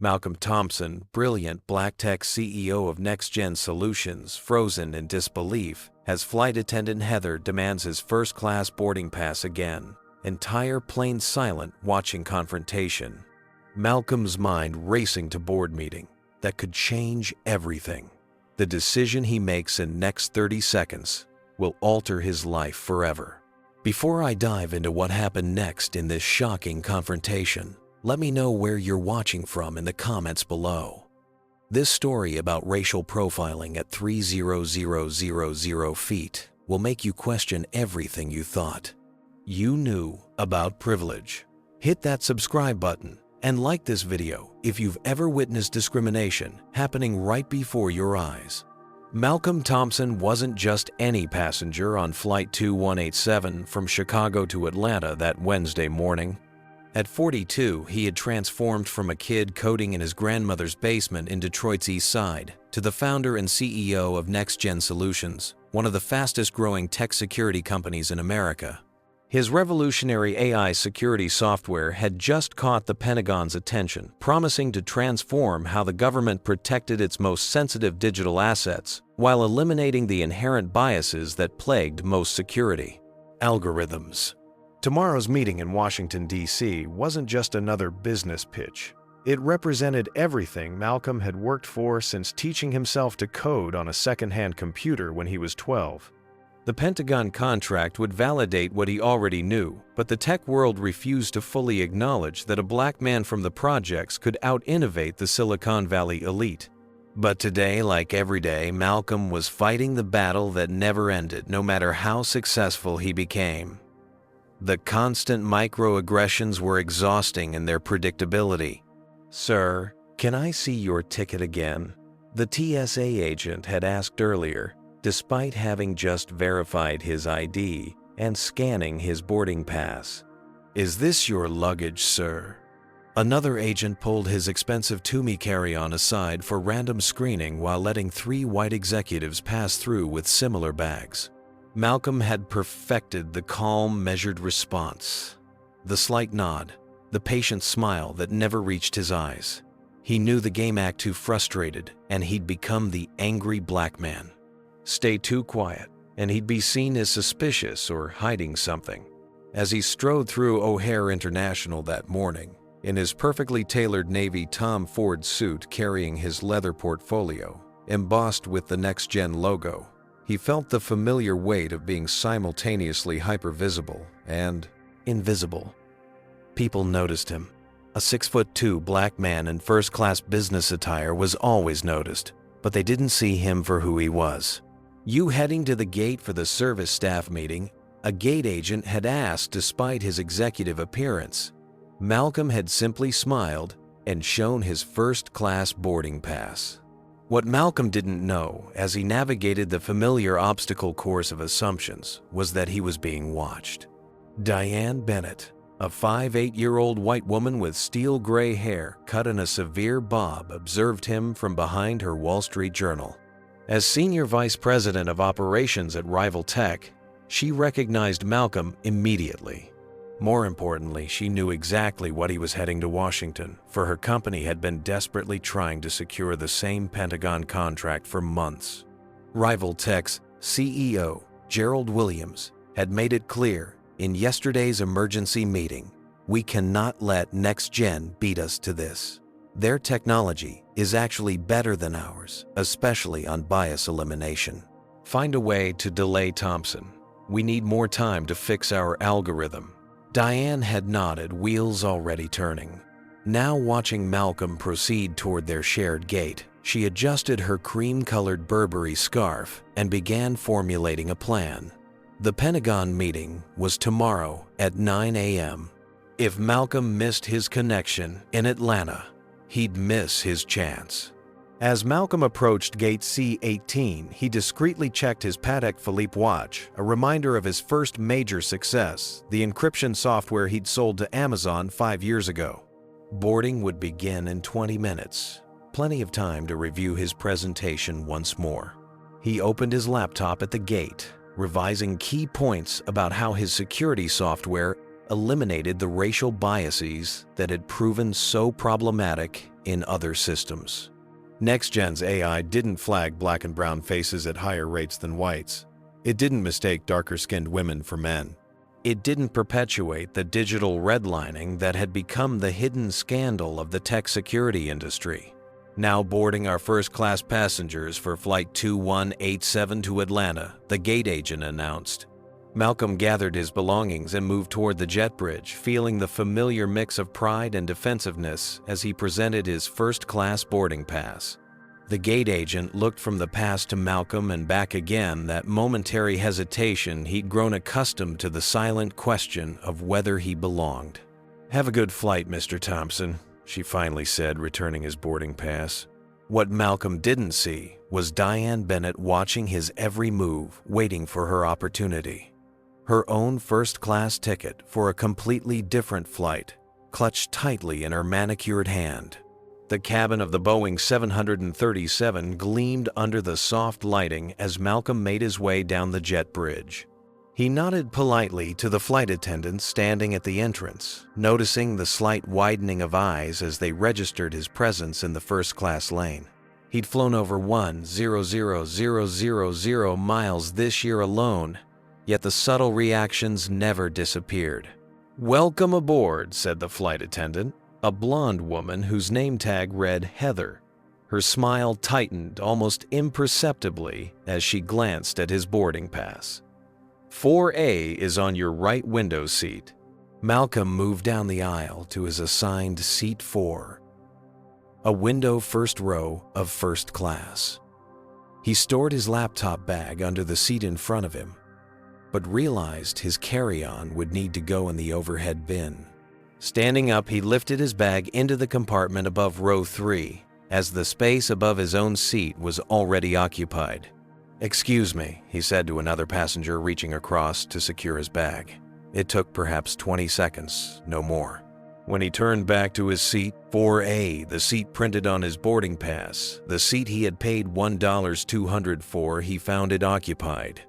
Malcolm Thompson, brilliant black tech CEO of Next Gen Solutions, frozen in disbelief as flight attendant Heather demands his first-class boarding pass again. Entire plane silent watching confrontation. Malcolm's mind racing to board meeting that could change everything. The decision he makes in next 30 seconds will alter his life forever. Before I dive into what happened next in this shocking confrontation, let me know where you're watching from in the comments below. This story about racial profiling at 30000 feet will make you question everything you thought you knew about privilege. Hit that subscribe button and like this video if you've ever witnessed discrimination happening right before your eyes. Malcolm Thompson wasn't just any passenger on Flight 2187 from Chicago to Atlanta that Wednesday morning. At 42, he had transformed from a kid coding in his grandmother's basement in Detroit's East Side to the founder and CEO of Next Gen Solutions, one of the fastest-growing tech security companies in America. His revolutionary AI security software had just caught the Pentagon's attention, promising to transform how the government protected its most sensitive digital assets while eliminating the inherent biases that plagued most security. Algorithms. Tomorrow's meeting in Washington, D.C. wasn't just another business pitch. It represented everything Malcolm had worked for since teaching himself to code on a second-hand computer when he was 12. The Pentagon contract would validate what he already knew, but the tech world refused to fully acknowledge that a black man from the projects could out-innovate the Silicon Valley elite. But today, like every day, Malcolm was fighting the battle that never ended, no matter how successful he became. The constant microaggressions were exhausting in their predictability. "Sir, can I see your ticket again?" the TSA agent had asked earlier, despite having just verified his ID and scanning his boarding pass. "Is this your luggage, sir?" Another agent pulled his expensive Toomey carry-on aside for random screening while letting 3 white executives pass through with similar bags. Malcolm had perfected the calm, measured response. The slight nod, the patient smile that never reached his eyes. He knew the game act too frustrated, and he'd become the angry black man. Stay too quiet, and he'd be seen as suspicious or hiding something. As he strode through O'Hare International that morning, in his perfectly tailored Navy Tom Ford suit carrying his leather portfolio, embossed with the Next Gen logo, he felt the familiar weight of being simultaneously hypervisible and invisible. People noticed him. A 6'2" black man in first-class business attire was always noticed, but they didn't see him for who he was. "You heading to the gate for the service staff meeting?" a gate agent had asked despite his executive appearance. Malcolm had simply smiled and shown his first-class boarding pass. What Malcolm didn't know as he navigated the familiar obstacle course of assumptions was that he was being watched. Diane Bennett, a 58-year-old white woman with steel gray hair cut in a severe bob, observed him from behind her Wall Street Journal. As Senior Vice President of Operations at Rival Tech, she recognized Malcolm immediately. More importantly, she knew exactly what he was heading to Washington, for her company had been desperately trying to secure the same Pentagon contract for months. Rival Tech's CEO, Gerald Williams, had made it clear in yesterday's emergency meeting, "We cannot let Next Gen beat us to this. Their technology is actually better than ours, especially on bias elimination. Find a way to delay Thompson. We need more time to fix our algorithm." Diane had nodded, wheels already turning. Now watching Malcolm proceed toward their shared gate, she adjusted her cream-colored Burberry scarf and began formulating a plan. The Pentagon meeting was tomorrow at 9 a.m. If Malcolm missed his connection in Atlanta, he'd miss his chance. As Malcolm approached gate C-18, he discreetly checked his Patek Philippe watch, a reminder of his first major success, the encryption software he'd sold to Amazon 5 years ago. Boarding would begin in 20 minutes, plenty of time to review his presentation once more. He opened his laptop at the gate, revising key points about how his security software eliminated the racial biases that had proven so problematic in other systems. NextGen's AI didn't flag black and brown faces at higher rates than whites. It didn't mistake darker-skinned women for men. It didn't perpetuate the digital redlining that had become the hidden scandal of the tech security industry. Now boarding our first-class passengers for Flight 2187 to Atlanta, the gate agent announced. Malcolm gathered his belongings and moved toward the jet bridge, feeling the familiar mix of pride and defensiveness as he presented his first-class boarding pass. The gate agent looked from the pass to Malcolm and back again, that momentary hesitation. He'd grown accustomed to the silent question of whether he belonged. "Have a good flight, Mr. Thompson," she finally said, returning his boarding pass. What Malcolm didn't see was Diane Bennett watching his every move, waiting for her opportunity. Her own first-class ticket for a completely different flight, clutched tightly in her manicured hand. The cabin of the Boeing 737 gleamed under the soft lighting as Malcolm made his way down the jet bridge. He nodded politely to the flight attendants standing at the entrance, noticing the slight widening of eyes as they registered his presence in the first-class lane. He'd flown over 1,000,000 miles this year alone, yet the subtle reactions never disappeared. "Welcome aboard," said the flight attendant, a blonde woman whose name tag read Heather. Her smile tightened almost imperceptibly as she glanced at his boarding pass. "4A is on your right window seat." Malcolm moved down the aisle to his assigned seat 4, a window first row of first class. He stored his laptop bag under the seat in front of him, but realized his carry-on would need to go in the overhead bin. Standing up, he lifted his bag into the compartment above row 3, as the space above his own seat was already occupied. "Excuse me," he said to another passenger, reaching across to secure his bag. It took perhaps 20 seconds, no more. When he turned back to his seat, 4A, the seat printed on his boarding pass, the seat he had paid $1,200 for, he found it occupied.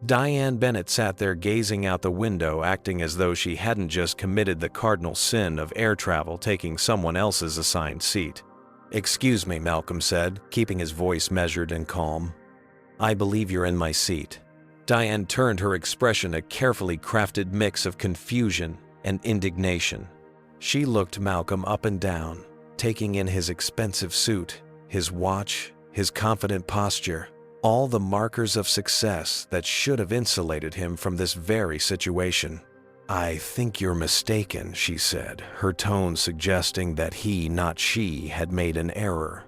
Diane Bennett sat there gazing out the window, acting as though she hadn't just committed the cardinal sin of air travel, taking someone else's assigned seat. "Excuse me," Malcolm said, keeping his voice measured and calm. "I believe you're in my seat." Diane turned, her expression a carefully crafted mix of confusion and indignation. She looked Malcolm up and down, taking in his expensive suit, his watch, his confident posture, all the markers of success that should have insulated him from this very situation. "I think you're mistaken," she said, her tone suggesting that he, not she, had made an error.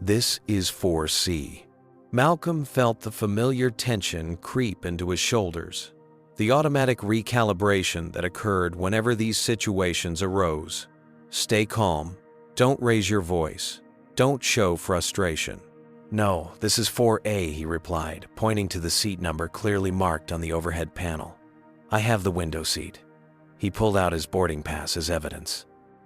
"This is 4C." Malcolm felt the familiar tension creep into his shoulders, the automatic recalibration that occurred whenever these situations arose. "Stay calm. Don't raise your voice. Don't show frustration." "No, this is 4A," he replied, pointing to the seat number clearly marked on the overhead panel. "I have the window seat." He pulled out his boarding pass as evidence.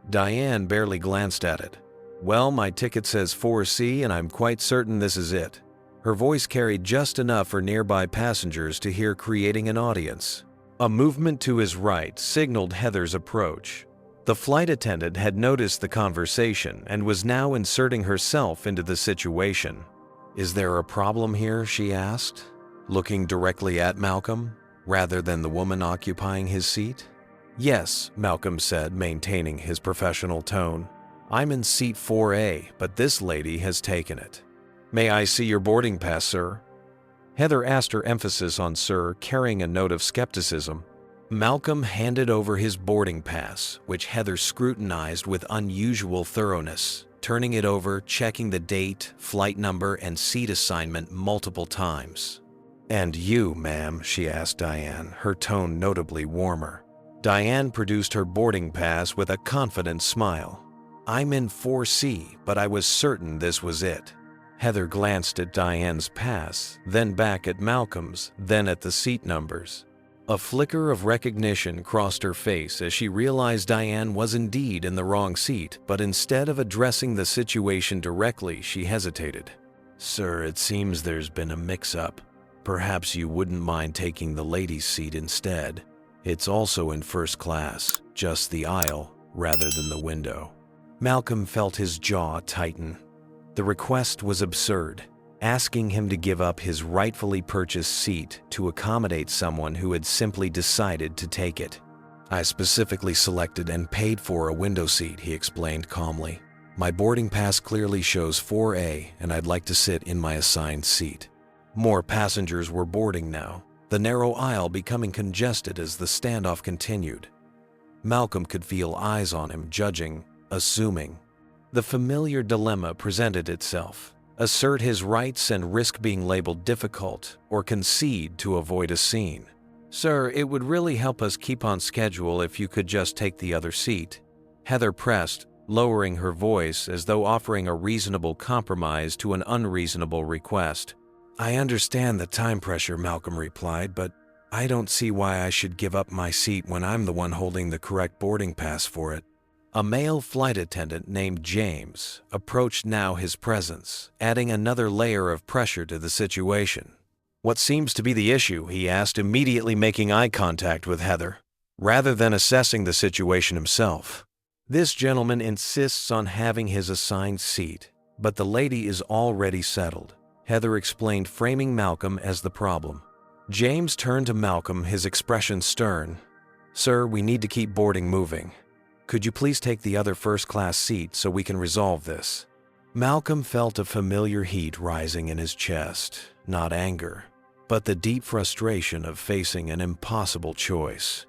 Diane barely glanced at it. "Well, my ticket says 4C, and I'm quite certain this is it." Her voice carried just enough for nearby passengers to hear, creating an audience. A movement to his right signaled Heather's approach. The flight attendant had noticed the conversation and was now inserting herself into the situation. "Is there a problem here?" she asked, looking directly at Malcolm, rather than the woman occupying his seat. "Yes," Malcolm said, maintaining his professional tone. "I'm in seat 4A, but this lady has taken it." "May I see your boarding pass, sir?" Heather asked, her emphasis on "sir" carrying a note of skepticism. Malcolm handed over his boarding pass, which Heather scrutinized with unusual thoroughness, turning it over, checking the date, flight number, and seat assignment multiple times. "And you, ma'am?" she asked Diane, her tone notably warmer. Diane produced her boarding pass with a confident smile. "I'm in 4C, but I was certain this was it." Heather glanced at Diane's pass, then back at Malcolm's, then at the seat numbers. A flicker of recognition crossed her face as she realized Diane was indeed in the wrong seat, but instead of addressing the situation directly, she hesitated. "Sir, it seems there's been a mix-up. Perhaps you wouldn't mind taking the ladies' seat instead. It's also in first class, just the aisle rather than the window." Malcolm felt his jaw tighten. The request was absurd, asking him to give up his rightfully purchased seat to accommodate someone who had simply decided to take it. "I specifically selected and paid for a window seat," he explained calmly. "My boarding pass clearly shows 4A, and I'd like to sit in my assigned seat." More passengers were boarding now, the narrow aisle becoming congested as the standoff continued. Malcolm could feel eyes on him, judging, assuming. The familiar dilemma presented itself: assert his rights and risk being labeled difficult, or concede to avoid a scene. "Sir, it would really help us keep on schedule if you could just take the other seat," Heather pressed, lowering her voice as though offering a reasonable compromise to an unreasonable request. "I understand the time pressure," Malcolm replied, "but I don't see why I should give up my seat when I'm the one holding the correct boarding pass for it." A male flight attendant named James approached now his presence, adding another layer of pressure to the situation. "What seems to be the issue?" he asked, immediately making eye contact with Heather, rather than assessing the situation himself. "This gentleman insists on having his assigned seat, but the lady is already settled," Heather explained, framing Malcolm as the problem. James turned to Malcolm, his expression stern. "Sir, we need to keep boarding moving. Could you please take the other first-class seat so we can resolve this?" Malcolm felt a familiar heat rising in his chest, not anger, but the deep frustration of facing an impossible choice.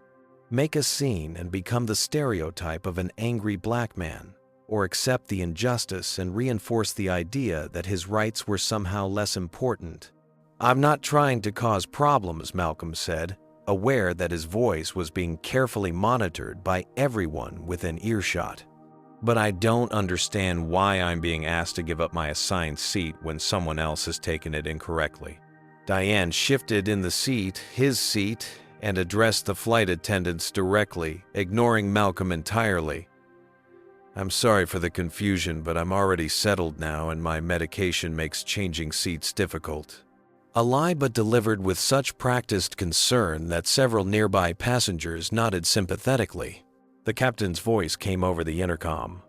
Make a scene and become the stereotype of an angry black man, or accept the injustice and reinforce the idea that his rights were somehow less important. "I'm not trying to cause problems," Malcolm said, aware that his voice was being carefully monitored by everyone within earshot. "But I don't understand why I'm being asked to give up my assigned seat when someone else has taken it incorrectly." Diane shifted in the seat, his seat, and addressed the flight attendants directly, ignoring Malcolm entirely. "I'm sorry for the confusion, but I'm already settled now and my medication makes changing seats difficult." A lie, but delivered with such practiced concern that several nearby passengers nodded sympathetically. The captain's voice came over the intercom.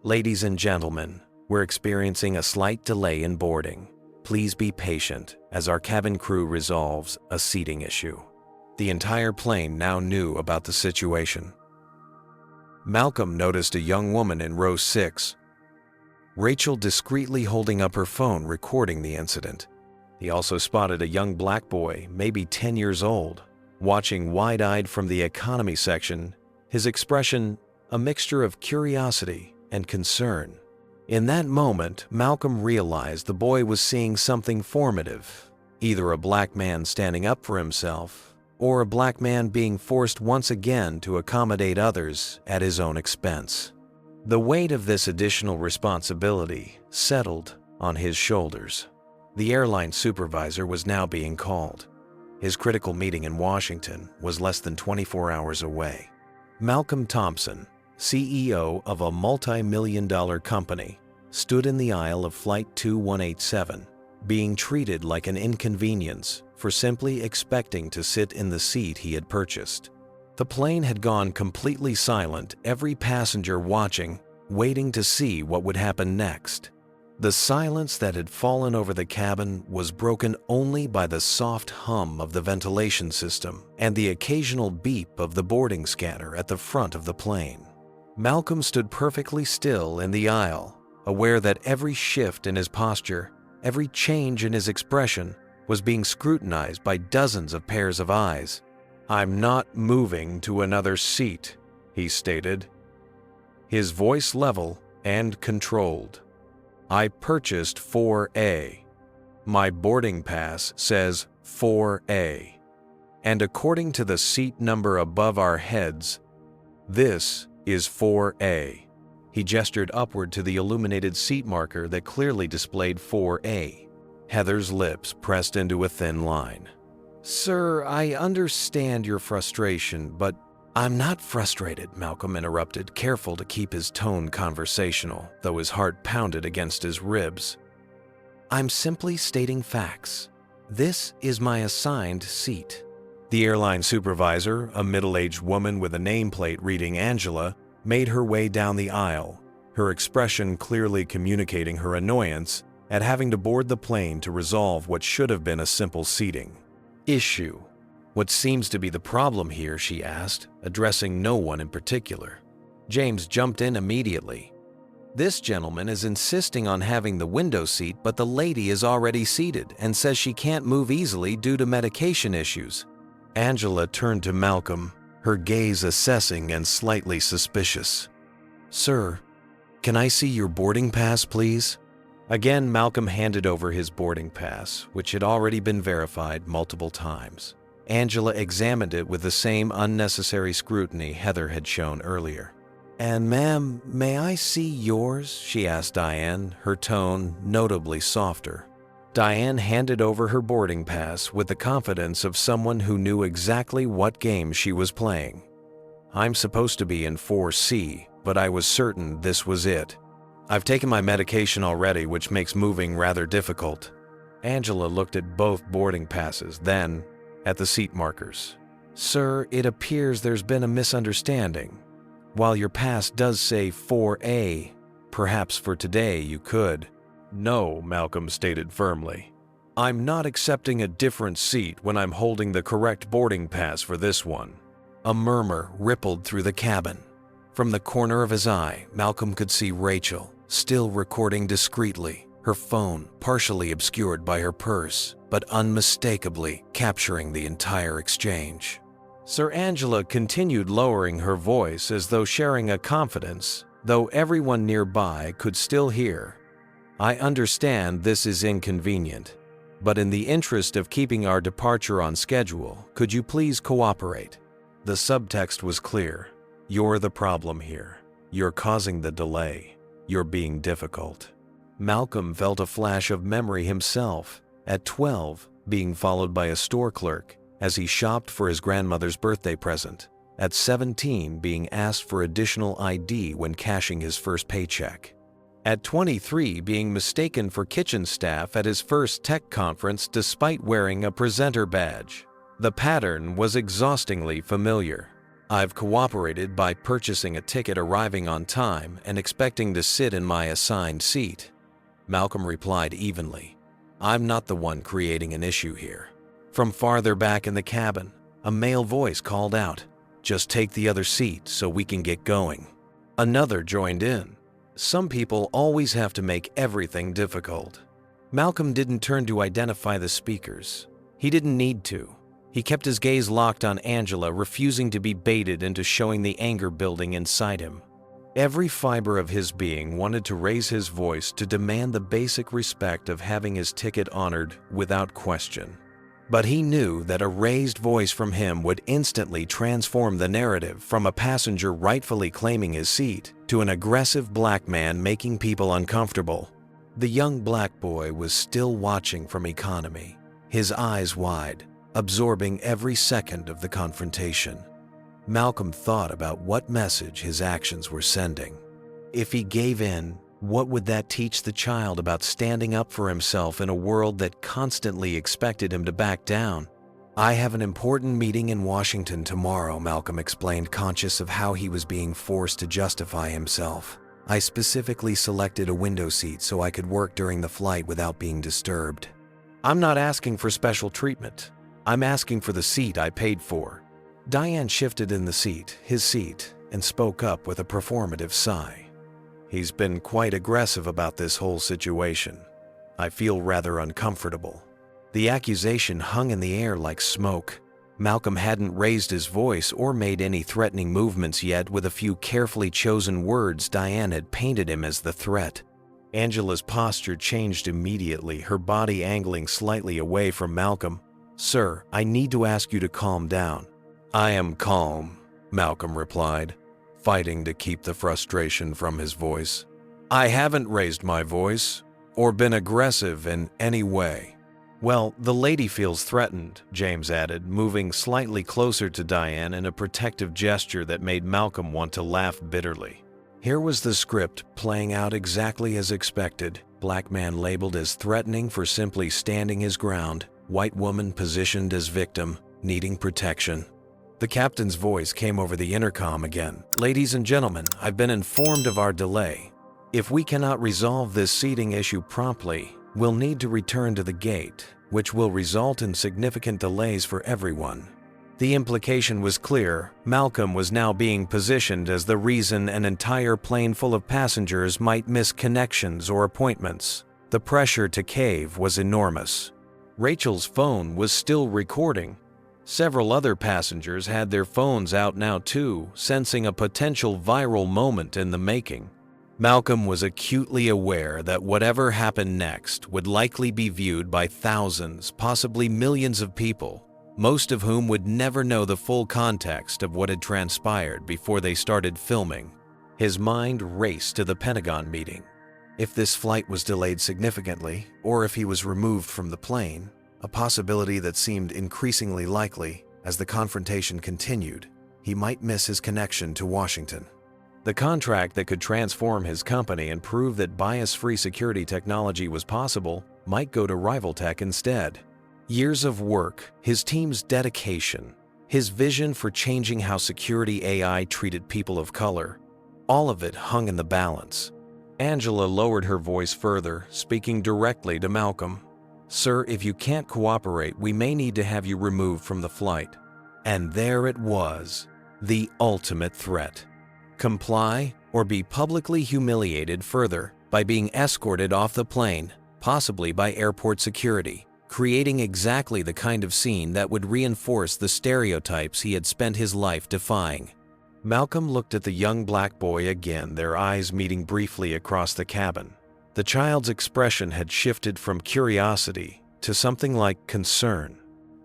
"Ladies and gentlemen, we're experiencing a slight delay in boarding. Please be patient as our cabin crew resolves a seating issue." The entire plane now knew about the situation. Malcolm noticed a young woman in row 6, Rachel, discreetly holding up her phone recording the incident. He also spotted a young black boy, maybe 10 years old, watching wide-eyed from the economy section, his expression a mixture of curiosity and concern. In that moment, Malcolm realized the boy was seeing something formative, either a black man standing up for himself, or a black man being forced once again to accommodate others at his own expense. The weight of this additional responsibility settled on his shoulders. The airline supervisor was now being called. His critical meeting in Washington was less than 24 hours away. Malcolm Thompson, CEO of a multi-million-dollar company, stood in the aisle of Flight 2187, being treated like an inconvenience for simply expecting to sit in the seat he had purchased. The plane had gone completely silent, every passenger watching, waiting to see what would happen next. The silence that had fallen over the cabin was broken only by the soft hum of the ventilation system and the occasional beep of the boarding scanner at the front of the plane. Malcolm stood perfectly still in the aisle, aware that every shift in his posture, every change in his expression, was being scrutinized by dozens of pairs of eyes. "I'm not moving to another seat," he stated, his voice level and controlled. "I purchased 4A. My boarding pass says 4A. And according to the seat number above our heads, this is 4A." He gestured upward to the illuminated seat marker that clearly displayed 4A. Heather's lips pressed into a thin line. "Sir, I understand your frustration, but—" "I'm not frustrated," Malcolm interrupted, careful to keep his tone conversational, though his heart pounded against his ribs. "I'm simply stating facts. This is my assigned seat." The airline supervisor, a middle-aged woman with a nameplate reading Angela, made her way down the aisle, her expression clearly communicating her annoyance at having to board the plane to resolve what should have been a simple seating issue. "What seems to be the problem here?" she asked, addressing no one in particular. James jumped in immediately. "This gentleman is insisting on having the window seat, but the lady is already seated and says she can't move easily due to medication issues." Angela turned to Malcolm, her gaze assessing and slightly suspicious. "Sir, can I see your boarding pass, please?" Again, Malcolm handed over his boarding pass, which had already been verified multiple times. Angela examined it with the same unnecessary scrutiny Heather had shown earlier. "And ma'am, may I see yours?" she asked Diane, her tone notably softer. Diane handed over her boarding pass with the confidence of someone who knew exactly what game she was playing. "I'm supposed to be in 4C, but I was certain this was it. I've taken my medication already, which makes moving rather difficult." Angela looked at both boarding passes, then at the seat markers. "Sir, it appears there's been a misunderstanding. While your pass does say 4A, perhaps for today you could." "No," Malcolm stated firmly. "I'm not accepting a different seat when I'm holding the correct boarding pass for this one." A murmur rippled through the cabin. From the corner of his eye, Malcolm could see Rachel, still recording discreetly, her phone partially obscured by her purse, but unmistakably capturing the entire exchange. Sir Angela continued lowering her voice as though sharing a confidence, though everyone nearby could still hear. "I understand this is inconvenient, but in the interest of keeping our departure on schedule, could you please cooperate?" The subtext was clear. "You're the problem here. You're causing the delay. You're being difficult." Malcolm felt a flash of memory himself, at 12, being followed by a store clerk as he shopped for his grandmother's birthday present, at 17 being asked for additional ID when cashing his first paycheck, at 23 being mistaken for kitchen staff at his first tech conference despite wearing a presenter badge. The pattern was exhaustingly familiar. "I've cooperated by purchasing a ticket, arriving on time, and expecting to sit in my assigned seat." Malcolm replied evenly. "I'm not the one creating an issue here." From farther back in the cabin, a male voice called out, "Just take the other seat so we can get going." Another joined in. "Some people always have to make everything difficult." Malcolm didn't turn to identify the speakers. He didn't need to. He kept his gaze locked on Angela, refusing to be baited into showing the anger building inside him. Every fiber of his being wanted to raise his voice to demand the basic respect of having his ticket honored without question. But he knew that a raised voice from him would instantly transform the narrative from a passenger rightfully claiming his seat to an aggressive black man making people uncomfortable. The young black boy was still watching from economy, his eyes wide, absorbing every second of the confrontation. Malcolm thought about what message his actions were sending. If he gave in, what would that teach the child about standing up for himself in a world that constantly expected him to back down? "I have an important meeting in Washington tomorrow," Malcolm explained, conscious of how he was being forced to justify himself. "I specifically selected a window seat so I could work during the flight without being disturbed." "I'm not asking for special treatment. I'm asking for the seat I paid for." Diane shifted in the seat, his seat, and spoke up with a performative sigh. "He's been quite aggressive about this whole situation. I feel rather uncomfortable." The accusation hung in the air like smoke. Malcolm hadn't raised his voice or made any threatening movements yet. With a few carefully chosen words, Diane had painted him as the threat. Angela's posture changed immediately, her body angling slightly away from Malcolm. "Sir, I need to ask you to calm down." "I am calm," Malcolm replied, fighting to keep the frustration from his voice. "I haven't raised my voice or been aggressive in any way." "Well, the lady feels threatened," James added, moving slightly closer to Diane in a protective gesture that made Malcolm want to laugh bitterly. Here was the script playing out exactly as expected. Black man labeled as threatening for simply standing his ground. White woman positioned as victim, needing protection. The captain's voice came over the intercom again. "Ladies and gentlemen, I've been informed of our delay. If we cannot resolve this seating issue promptly, we'll need to return to the gate, which will result in significant delays for everyone." The implication was clear. Malcolm was now being positioned as the reason an entire plane full of passengers might miss connections or appointments. The pressure to cave was enormous. Rachel's phone was still recording. Several other passengers had their phones out now too, sensing a potential viral moment in the making. Malcolm was acutely aware that whatever happened next would likely be viewed by thousands, possibly millions of people, most of whom would never know the full context of what had transpired before they started filming. His mind raced to the Pentagon meeting. If this flight was delayed significantly, or if he was removed from the plane, a possibility that seemed increasingly likely as the confrontation continued, he might miss his connection to Washington. The contract that could transform his company and prove that bias-free security technology was possible might go to rival tech instead. Years of work, his team's dedication, his vision for changing how security AI treated people of color, all of it hung in the balance. Angela lowered her voice further, speaking directly to Malcolm. "Sir, if you can't cooperate, we may need to have you removed from the flight." And there it was, the ultimate threat. Comply or be publicly humiliated further by being escorted off the plane, possibly by airport security, creating exactly the kind of scene that would reinforce the stereotypes he had spent his life defying. Malcolm looked at the young black boy again, their eyes meeting briefly across the cabin. The child's expression had shifted from curiosity to something like concern.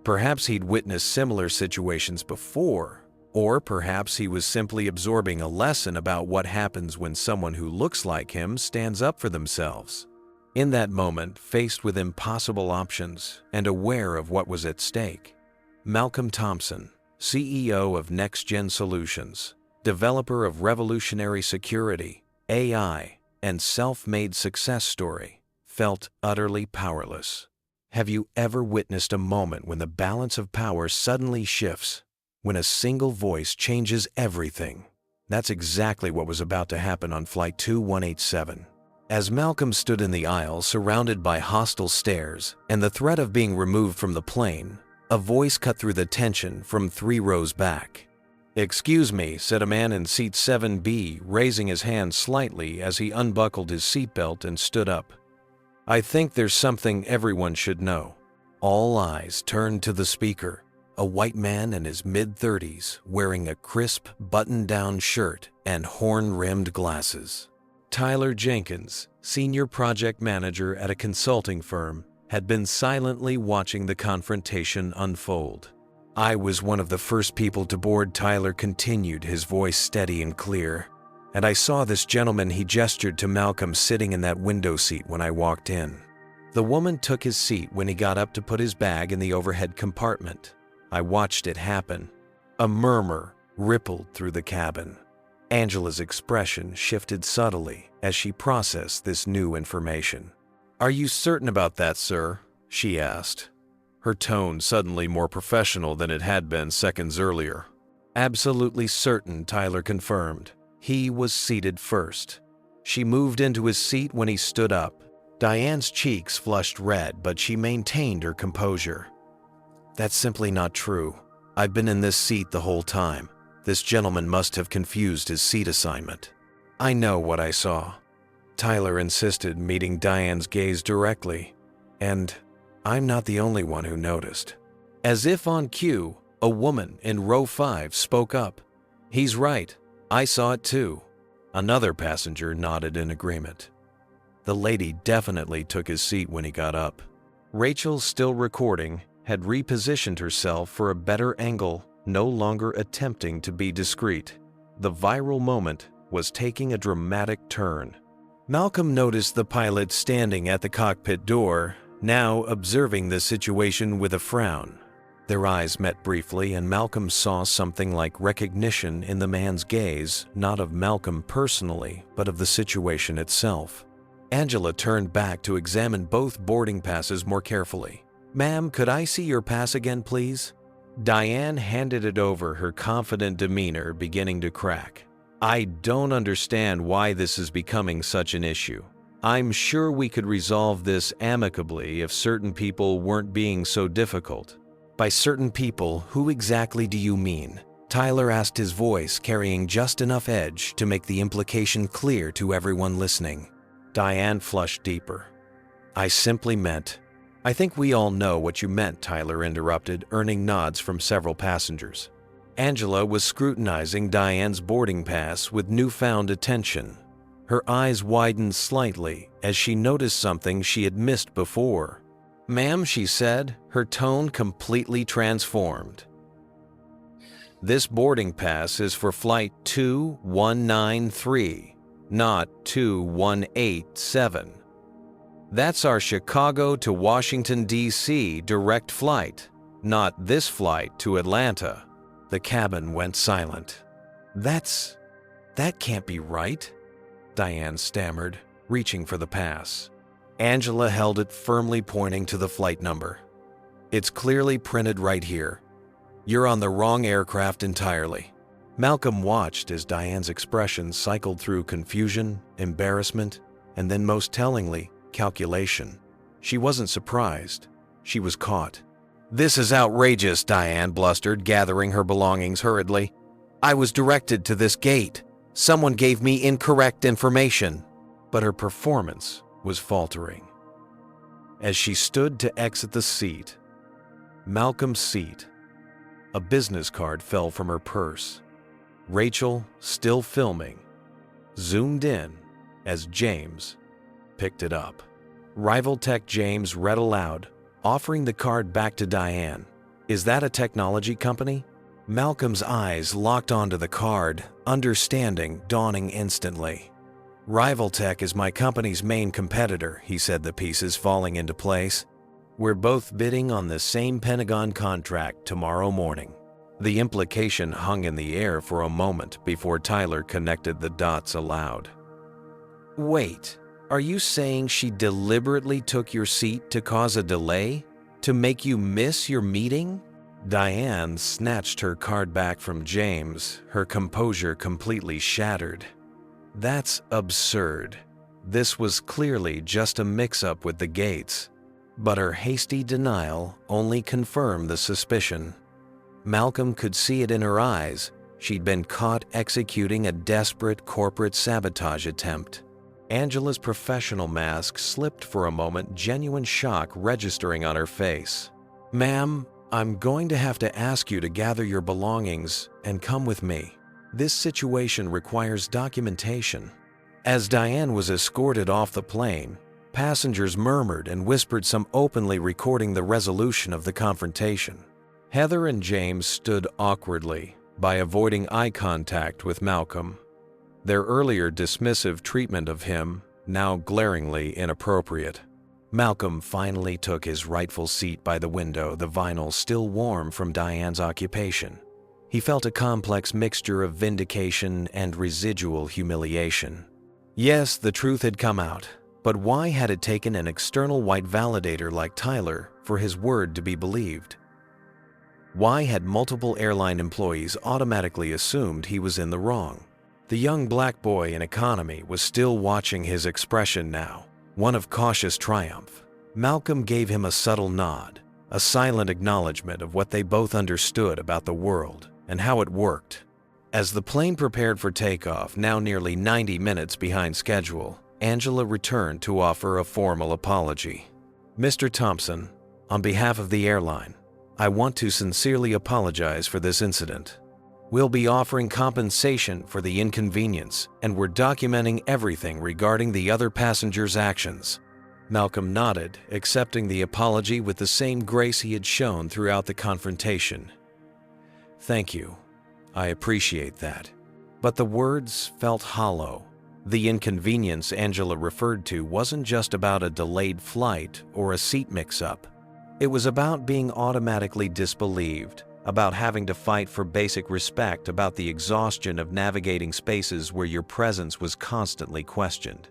Perhaps he'd witnessed similar situations before, or perhaps he was simply absorbing a lesson about what happens when someone who looks like him stands up for themselves. In that moment, faced with impossible options and aware of what was at stake, Malcolm Thompson, CEO of Next Gen Solutions, developer of revolutionary security, AI, and self-made success story, felt utterly powerless. Have you ever witnessed a moment when the balance of power suddenly shifts, when a single voice changes everything? That's exactly what was about to happen on Flight 2187. As Malcolm stood in the aisle surrounded by hostile stares and the threat of being removed from the plane, a voice cut through the tension from 3 rows back. "Excuse me," said a man in seat 7B, raising his hand slightly as he unbuckled his seatbelt and stood up. "I think there's something everyone should know." All eyes turned to the speaker, a white man in his mid-30s wearing a crisp, button-down shirt and horn-rimmed glasses. Tyler Jenkins, senior project manager at a consulting firm, had been silently watching the confrontation unfold. "I was one of the first people to board," Tyler continued, his voice steady and clear. "And I saw this gentleman," he gestured to Malcolm, "sitting in that window seat when I walked in. The woman took his seat when he got up to put his bag in the overhead compartment. I watched it happen." A murmur rippled through the cabin. Angela's expression shifted subtly as she processed this new information. "Are you certain about that, sir?" she asked, her tone suddenly more professional than it had been seconds earlier. "Absolutely certain," Tyler confirmed. He was seated first. She moved into his seat when he stood up. Diane's cheeks flushed red, but she maintained her composure. "That's simply not true. I've been in this seat the whole time. This gentleman must have confused his seat assignment. I know what I saw." Tyler insisted, meeting Diane's gaze directly. "And I'm not the only one who noticed." As if on cue, a woman in row 5 spoke up. "He's right. I saw it too." Another passenger nodded in agreement. The lady definitely took his seat when he got up. Rachel, still recording, had repositioned herself for a better angle, no longer attempting to be discreet. The viral moment was taking a dramatic turn. Malcolm noticed the pilot standing at the cockpit door, now observing the situation with a frown. Their eyes met briefly, and Malcolm saw something like recognition in the man's gaze, not of Malcolm personally, but of the situation itself. Angela turned back to examine both boarding passes more carefully. "Ma'am, could I see your pass again, please?" Diane handed it over, her confident demeanor beginning to crack. I don't understand why this is becoming such an issue. I'm sure we could resolve this amicably if certain people weren't being so difficult." "By certain people, who exactly do you mean?" Tyler asked, his voice carrying just enough edge to make the implication clear to everyone listening. Diane flushed deeper. "I simply meant—" "I think we all know what you meant," Tyler interrupted, earning nods from several passengers. Angela was scrutinizing Diane's boarding pass with newfound attention. Her eyes widened slightly as she noticed something she had missed before. "Ma'am," she said, her tone completely transformed. "This boarding pass is for flight 2193, not 2187. That's our Chicago to Washington, D.C. direct flight, not this flight to Atlanta." The cabin went silent. That can't be right," Diane stammered, reaching for the pass. Angela held it firmly, pointing to the flight number. "It's clearly printed right here. You're on the wrong aircraft entirely." Malcolm watched as Diane's expression cycled through confusion, embarrassment, and then, most tellingly, calculation. She wasn't surprised. She was caught. "This is outrageous," Diane blustered, gathering her belongings hurriedly. "I was directed to this gate. Someone gave me incorrect information." But her performance was faltering. As she stood to exit the seat, Malcolm's seat, a business card fell from her purse. Rachel, still filming, zoomed in as James picked it up. Rival Tech James read aloud, offering the card back to Diane. "Is that a technology company?" Malcolm's eyes locked onto the card, understanding dawning instantly. "Rival Tech is my company's main competitor," he said, the pieces falling into place. "We're both bidding on the same Pentagon contract tomorrow morning." The implication hung in the air for a moment before Tyler connected the dots aloud. "Wait. Are you saying she deliberately took your seat to cause a delay? To make you miss your meeting?" Diane snatched her card back from James, her composure completely shattered. "That's absurd. This was clearly just a mix-up with the gates." But her hasty denial only confirmed the suspicion. Malcolm could see it in her eyes. She'd been caught executing a desperate corporate sabotage attempt. Angela's professional mask slipped for a moment, genuine shock registering on her face. "Ma'am, I'm going to have to ask you to gather your belongings and come with me. This situation requires documentation." As Diane was escorted off the plane, passengers murmured and whispered, some openly recording the resolution of the confrontation. Heather and James stood awkwardly by avoiding eye contact with Malcolm. Their earlier dismissive treatment of him now glaringly inappropriate. Malcolm finally took his rightful seat by the window, the vinyl still warm from Diane's occupation. He felt a complex mixture of vindication and residual humiliation. Yes, the truth had come out, but why had it taken an external white validator like Tyler for his word to be believed? Why had multiple airline employees automatically assumed he was in the wrong? The young black boy in economy was still watching his expression now, one of cautious triumph. Malcolm gave him a subtle nod, a silent acknowledgement of what they both understood about the world and how it worked. As the plane prepared for takeoff, now nearly 90 minutes behind schedule, Angela returned to offer a formal apology. "Mr. Thompson, on behalf of the airline, I want to sincerely apologize for this incident. We'll be offering compensation for the inconvenience, and we're documenting everything regarding the other passengers' actions." Malcolm nodded, accepting the apology with the same grace he had shown throughout the confrontation. "Thank you. I appreciate that." But the words felt hollow. The inconvenience Angela referred to wasn't just about a delayed flight or a seat mix-up. It was about being automatically disbelieved, about having to fight for basic respect, about the exhaustion of navigating spaces where your presence was constantly questioned.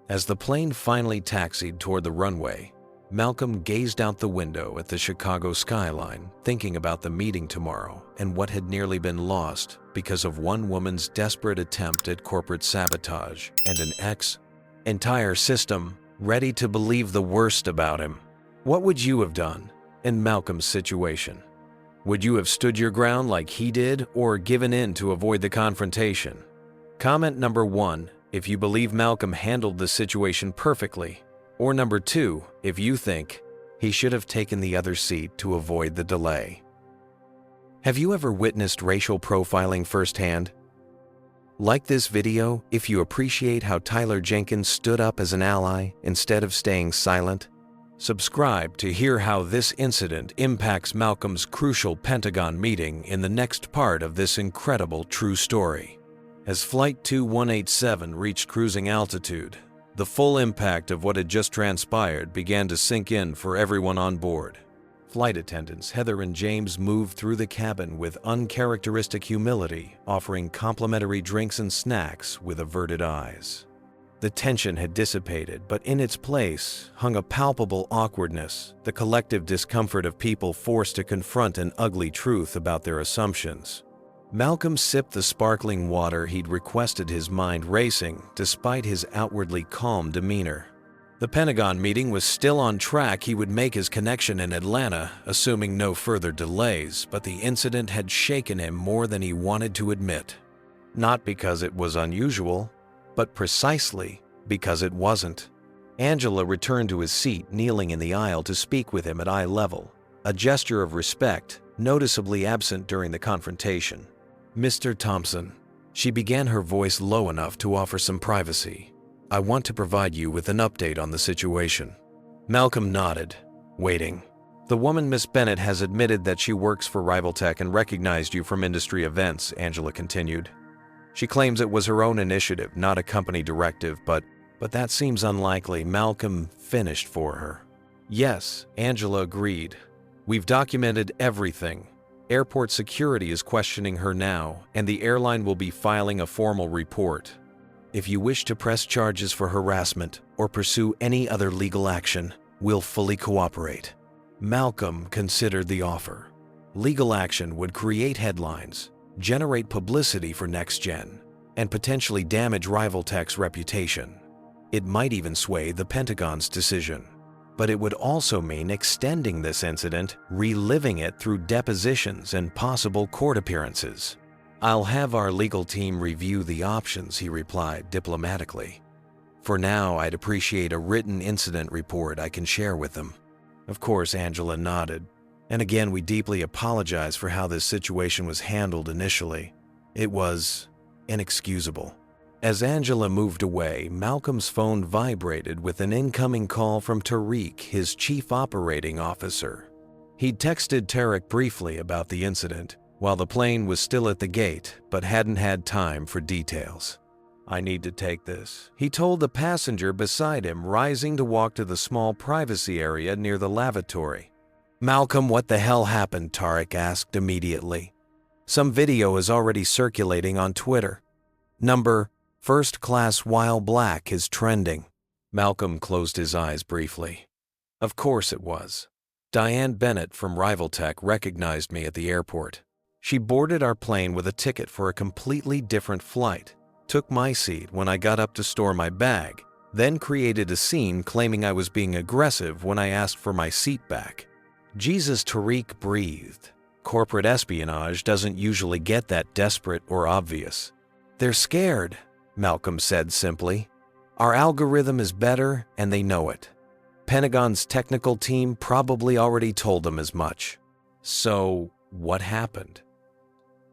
As the plane finally taxied toward the runway, Malcolm gazed out the window at the Chicago skyline, thinking about the meeting tomorrow and what had nearly been lost because of one woman's desperate attempt at corporate sabotage and an entire system ready to believe the worst about him. What would you have done in Malcolm's situation? Would you have stood your ground like he did or given in to avoid the confrontation? Comment number 1 if you believe Malcolm handled the situation perfectly, or number 2 if you think he should have taken the other seat to avoid the delay. Have you ever witnessed racial profiling firsthand? Like this video if you appreciate how Tyler Jenkins stood up as an ally instead of staying silent. Subscribe to hear how this incident impacts Malcolm's crucial Pentagon meeting in the next part of this incredible true story. As Flight 2187 reached cruising altitude, the full impact of what had just transpired began to sink in for everyone on board. Flight attendants Heather and James moved through the cabin with uncharacteristic humility, offering complimentary drinks and snacks with averted eyes. The tension had dissipated, but in its place hung a palpable awkwardness, the collective discomfort of people forced to confront an ugly truth about their assumptions. Malcolm sipped the sparkling water he'd requested, his mind racing despite his outwardly calm demeanor. The Pentagon meeting was still on track. He would make his connection in Atlanta, assuming no further delays, but the incident had shaken him more than he wanted to admit. Not because it was unusual, but precisely because it wasn't. Angela returned to his seat, kneeling in the aisle to speak with him at eye level, a gesture of respect noticeably absent during the confrontation. "Mr. Thompson," she began, her voice low enough to offer some privacy, "I want to provide you with an update on the situation." Malcolm nodded, waiting. "The woman, Miss Bennett, has admitted that she works for Rivaltech and recognized you from industry events," Angela continued. "She claims it was her own initiative, not a company directive, but that seems unlikely," Malcolm finished for her. "Yes," Angela agreed. "We've documented everything. Airport security is questioning her now, and the airline will be filing a formal report. If you wish to press charges for harassment or pursue any other legal action, we'll fully cooperate." Malcolm considered the offer. Legal action would create headlines, generate publicity for NextGen, and potentially damage Rivaltech's reputation. It might even sway the Pentagon's decision. But it would also mean extending this incident, reliving it through depositions and possible court appearances. "I'll have our legal team review the options," he replied diplomatically. "For now, I'd appreciate a written incident report I can share with them." Of course, Angela nodded. "And again, we deeply apologize for how this situation was handled initially. It was inexcusable." As Angela moved away, Malcolm's phone vibrated with an incoming call from Tariq, his chief operating officer. He'd texted Tarek briefly about the incident while the plane was still at the gate, but hadn't had time for details. "I need to take this," he told the passenger beside him, rising to walk to the small privacy area near the lavatory. "Malcolm, what the hell happened?" Tarek asked immediately. "Some video is already circulating on Twitter. Number First Class While Black is trending." Malcolm closed his eyes briefly. Of course it was. Diane Bennett from Rivaltech recognized me at the airport. She boarded our plane with a ticket for a completely different flight, took my seat when I got up to store my bag, then created a scene claiming I was being aggressive when I asked for my seat back. Jesus, Tariq breathed. Corporate espionage doesn't usually get that desperate or obvious. "They're scared," Malcolm said simply. "Our algorithm is better, and they know it. Pentagon's technical team probably already told them as much." "So, what happened?"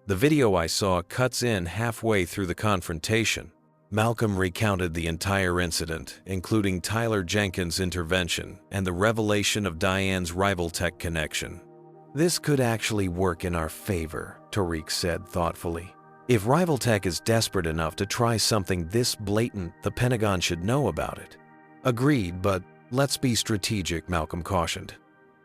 "The video I saw cuts in halfway through the confrontation." Malcolm recounted the entire incident, including Tyler Jenkins' intervention and the revelation of Diane's Rivaltech connection. "This could actually work in our favor," Tariq said thoughtfully. "If Rivaltech is desperate enough to try something this blatant, the Pentagon should know about it." "Agreed, but let's be strategic," Malcolm cautioned.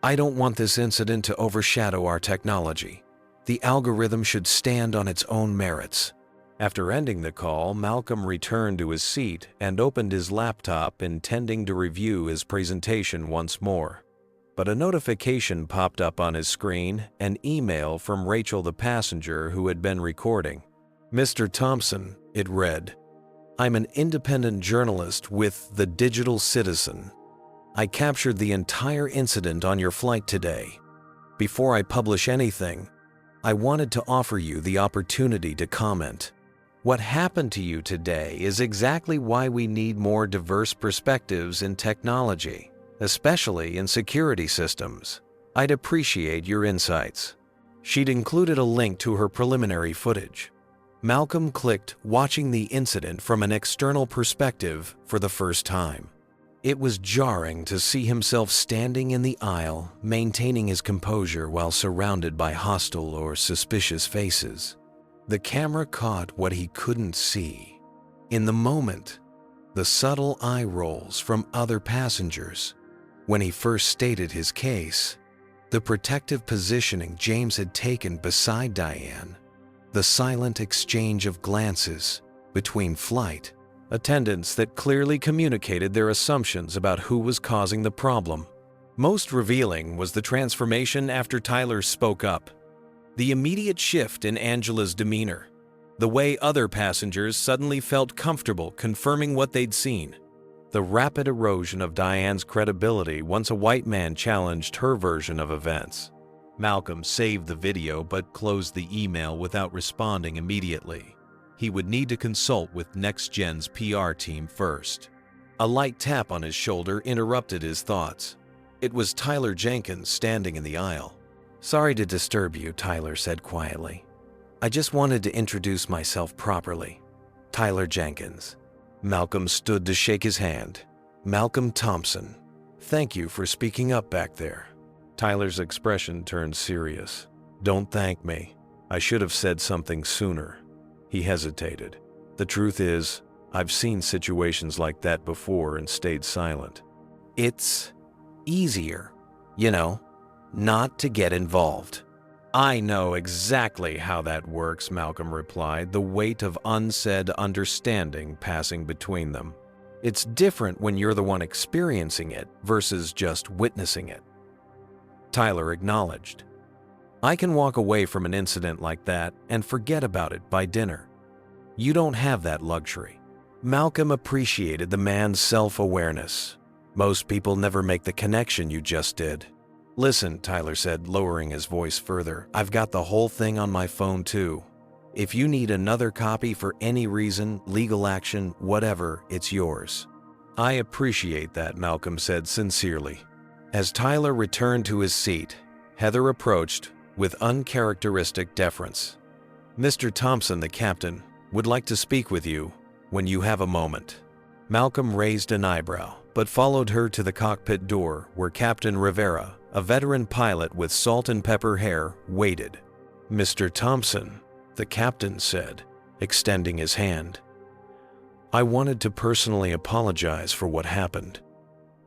"I don't want this incident to overshadow our technology. The algorithm should stand on its own merits." After ending the call, Malcolm returned to his seat and opened his laptop, intending to review his presentation once more. But a notification popped up on his screen, an email from Rachel, the passenger who had been recording. "Mr. Thompson," it read, "I'm an independent journalist with The Digital Citizen. I captured the entire incident on your flight today. Before I publish anything, I wanted to offer you the opportunity to comment. What happened to you today is exactly why we need more diverse perspectives in technology, especially in security systems. I'd appreciate your insights." She'd included a link to her preliminary footage. Malcolm clicked, watching the incident from an external perspective for the first time. It was jarring to see himself standing in the aisle, maintaining his composure while surrounded by hostile or suspicious faces. The camera caught what he couldn't see. In the moment, the subtle eye rolls from other passengers. When he first stated his case, the protective positioning James had taken beside Diane, the silent exchange of glances between flight attendants that clearly communicated their assumptions about who was causing the problem. Most revealing was the transformation after Tyler spoke up. The immediate shift in Angela's demeanor. The way other passengers suddenly felt comfortable confirming what they'd seen. The rapid erosion of Diane's credibility once a white man challenged her version of events. Malcolm saved the video but closed the email without responding immediately. He would need to consult with NextGen's PR team first. A light tap on his shoulder interrupted his thoughts. It was Tyler Jenkins standing in the aisle. "Sorry to disturb you," Tyler said quietly. "I just wanted to introduce myself properly. Tyler Jenkins." Malcolm stood to shake his hand. "Malcolm Thompson. Thank you for speaking up back there." Tyler's expression turned serious. "Don't thank me. I should have said something sooner." He hesitated. "The truth is, I've seen situations like that before and stayed silent. It's easier, not to get involved." "I know exactly how that works," Malcolm replied, the weight of unsaid understanding passing between them. "It's different when you're the one experiencing it versus just witnessing it." Tyler acknowledged. "I can walk away from an incident like that and forget about it by dinner. You don't have that luxury." Malcolm appreciated the man's self-awareness. "Most people never make the connection you just did." "Listen," Tyler said, lowering his voice further, "I've got the whole thing on my phone too. If you need another copy for any reason, legal action, whatever, it's yours." "I appreciate that," Malcolm said sincerely. As Tyler returned to his seat, Heather approached with uncharacteristic deference. "Mr. Thompson, the captain, would like to speak with you when you have a moment." Malcolm raised an eyebrow, but followed her to the cockpit door where Captain Rivera, a veteran pilot with salt and pepper hair, waited. "Mr. Thompson," the captain said, extending his hand. "I wanted to personally apologize for what happened.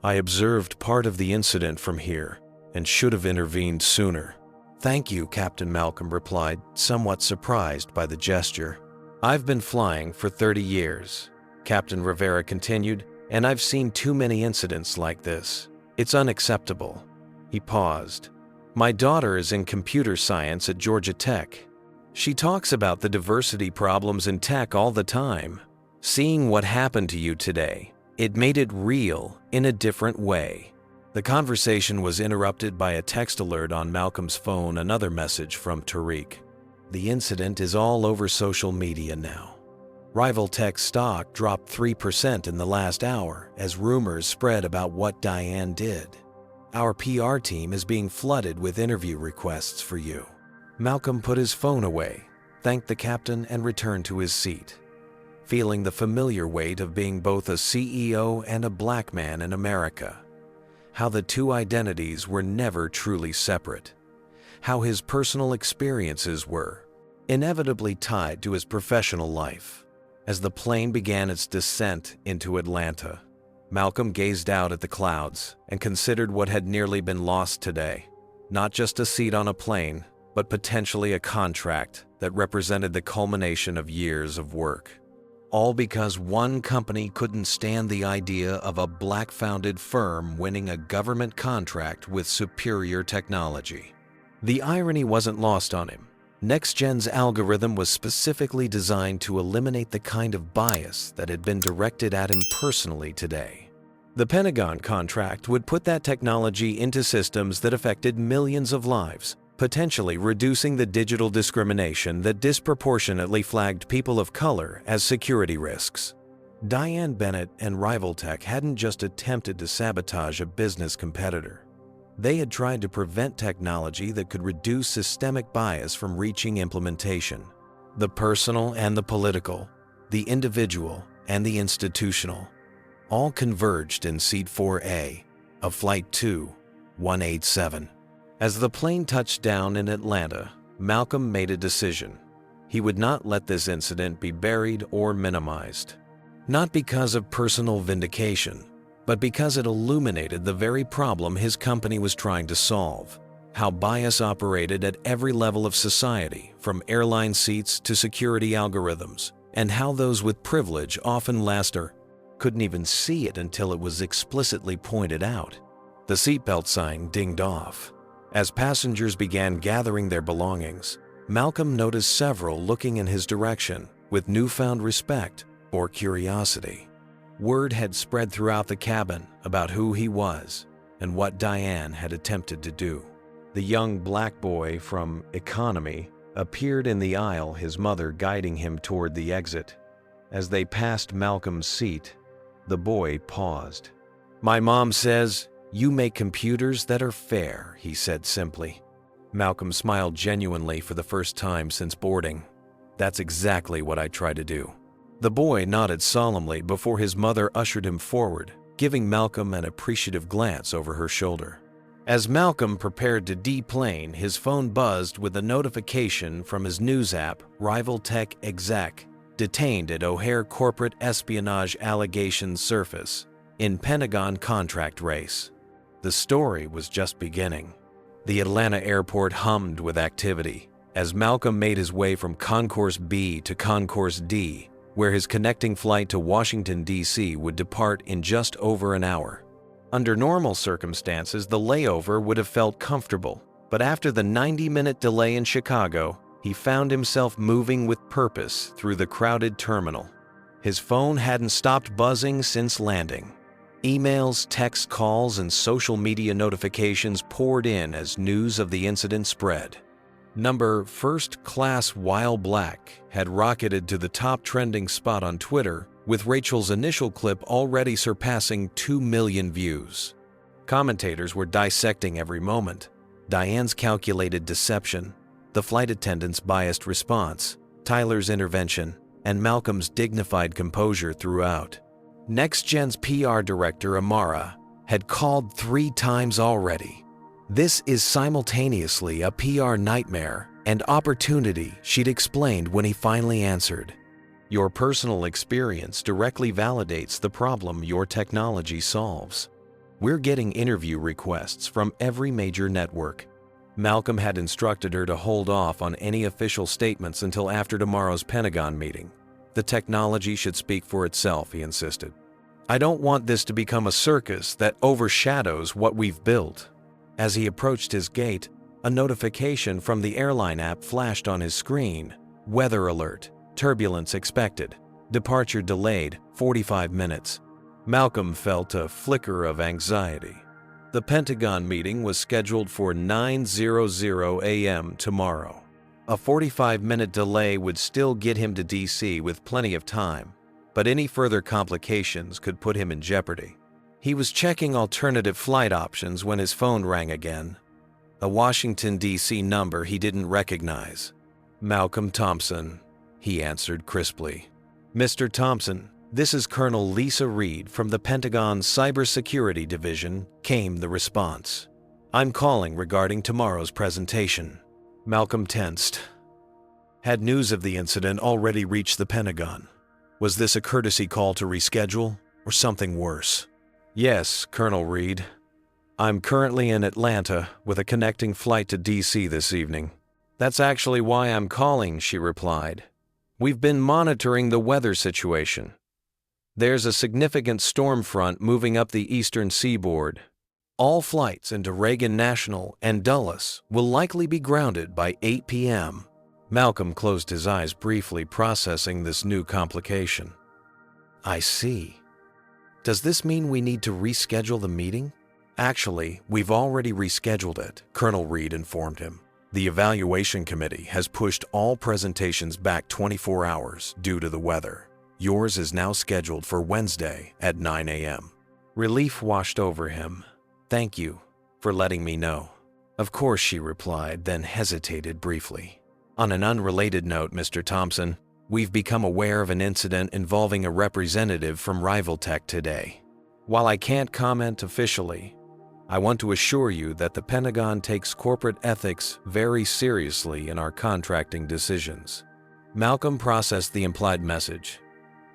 I observed part of the incident from here and should have intervened sooner." "Thank you," Captain Malcolm replied, somewhat surprised by the gesture. "I've been flying for 30 years, Captain Rivera continued, "and I've seen too many incidents like this. It's unacceptable." He paused. "My daughter is in computer science at Georgia Tech. She talks about the diversity problems in tech all the time. Seeing what happened to you today, it made it real in a different way." The conversation was interrupted by a text alert on Malcolm's phone, another message from Tariq. "The incident is all over social media now. Rival Tech stock dropped 3% in the last hour as rumors spread about what Diane did. Our PR team is being flooded with interview requests for you." Malcolm put his phone away, thanked the captain, and returned to his seat, feeling the familiar weight of being both a CEO and a black man in America. How the two identities were never truly separate. How his personal experiences were inevitably tied to his professional life. As the plane began its descent into Atlanta, Malcolm gazed out at the clouds and considered what had nearly been lost today. Not just a seat on a plane, but potentially a contract that represented the culmination of years of work. All because one company couldn't stand the idea of a black-founded firm winning a government contract with superior technology. The irony wasn't lost on him. NextGen's algorithm was specifically designed to eliminate the kind of bias that had been directed at him personally today. The Pentagon contract would put that technology into systems that affected millions of lives, potentially reducing the digital discrimination that disproportionately flagged people of color as security risks. Diane Bennett and Rivaltech hadn't just attempted to sabotage a business competitor. They had tried to prevent technology that could reduce systemic bias from reaching implementation. The personal and the political, the individual and the institutional, all converged in Seat 4A of Flight 2187. As the plane touched down in Atlanta, Malcolm made a decision. He would not let this incident be buried or minimized. Not because of personal vindication, but because it illuminated the very problem his company was trying to solve: how bias operated at every level of society, from airline seats to security algorithms, and how those with privilege, often couldn't even see it until it was explicitly pointed out. The seatbelt sign dinged off. As passengers began gathering their belongings, Malcolm noticed several looking in his direction with newfound respect or curiosity. Word had spread throughout the cabin about who he was and what Diane had attempted to do. The young black boy from Economy appeared in the aisle, his mother guiding him toward the exit. As they passed Malcolm's seat, the boy paused. "My mom says you make computers that are fair," he said simply. Malcolm smiled genuinely for the first time since boarding. "That's exactly what I try to do." The boy nodded solemnly before his mother ushered him forward, giving Malcolm an appreciative glance over her shoulder. As Malcolm prepared to deplane, his phone buzzed with a notification from his news app, Rivaltech exec, detained at O'Hare corporate espionage allegations surface in Pentagon contract race. The story was just beginning. The Atlanta airport hummed with activity as Malcolm made his way from Concourse B to Concourse D, where his connecting flight to Washington, D.C. would depart in just over an hour. Under normal circumstances, the layover would have felt comfortable, but after the 90-minute delay in Chicago, he found himself moving with purpose through the crowded terminal. His phone hadn't stopped buzzing since landing. Emails, text calls, and social media notifications poured in as news of the incident spread. Number First Class While Black had rocketed to the top trending spot on Twitter, with Rachel's initial clip already surpassing 2 million views. Commentators were dissecting every moment: Diane's calculated deception, the flight attendant's biased response, Tyler's intervention, and Malcolm's dignified composure throughout. NextGen's PR director, Amara, had called 3 times already. This is simultaneously a PR nightmare and opportunity, she'd explained when he finally answered. Your personal experience directly validates the problem your technology solves. We're getting interview requests from every major network. Malcolm had instructed her to hold off on any official statements until after tomorrow's Pentagon meeting. The technology should speak for itself, he insisted. I don't want this to become a circus that overshadows what we've built. As he approached his gate, a notification from the airline app flashed on his screen. Weather alert. Turbulence expected. Departure delayed 45 minutes. Malcolm felt a flicker of anxiety. The Pentagon meeting was scheduled for 9:00 a.m. tomorrow. A 45-minute delay would still get him to D.C. with plenty of time, but any further complications could put him in jeopardy. He was checking alternative flight options when his phone rang again. A Washington, D.C. number he didn't recognize. Malcolm Thompson, he answered crisply. Mr. Thompson, this is Colonel Lisa Reed from the Pentagon's Cybersecurity Division, came the response. I'm calling regarding tomorrow's presentation. Malcolm tensed. Had news of the incident already reached the Pentagon? Was this a courtesy call to reschedule, or something worse? Yes, Colonel Reed. I'm currently in Atlanta with a connecting flight to D.C. this evening. "That's actually why I'm calling," she replied. "We've been monitoring the weather situation. There's a significant storm front moving up the eastern seaboard. All flights into Reagan National and Dulles will likely be grounded by 8 p.m. Malcolm closed his eyes briefly, processing this new complication. "I see. Does this mean we need to reschedule the meeting?" "Actually, we've already rescheduled it," Colonel Reed informed him. "The evaluation committee has pushed all presentations back 24 hours due to the weather. Yours is now scheduled for Wednesday at 9 a.m. Relief washed over him. "Thank you for letting me know." "Of course," she replied, then hesitated briefly. "On an unrelated note, Mr. Thompson, we've become aware of an incident involving a representative from Rivaltech today. While I can't comment officially, I want to assure you that the Pentagon takes corporate ethics very seriously in our contracting decisions." Malcolm processed the implied message.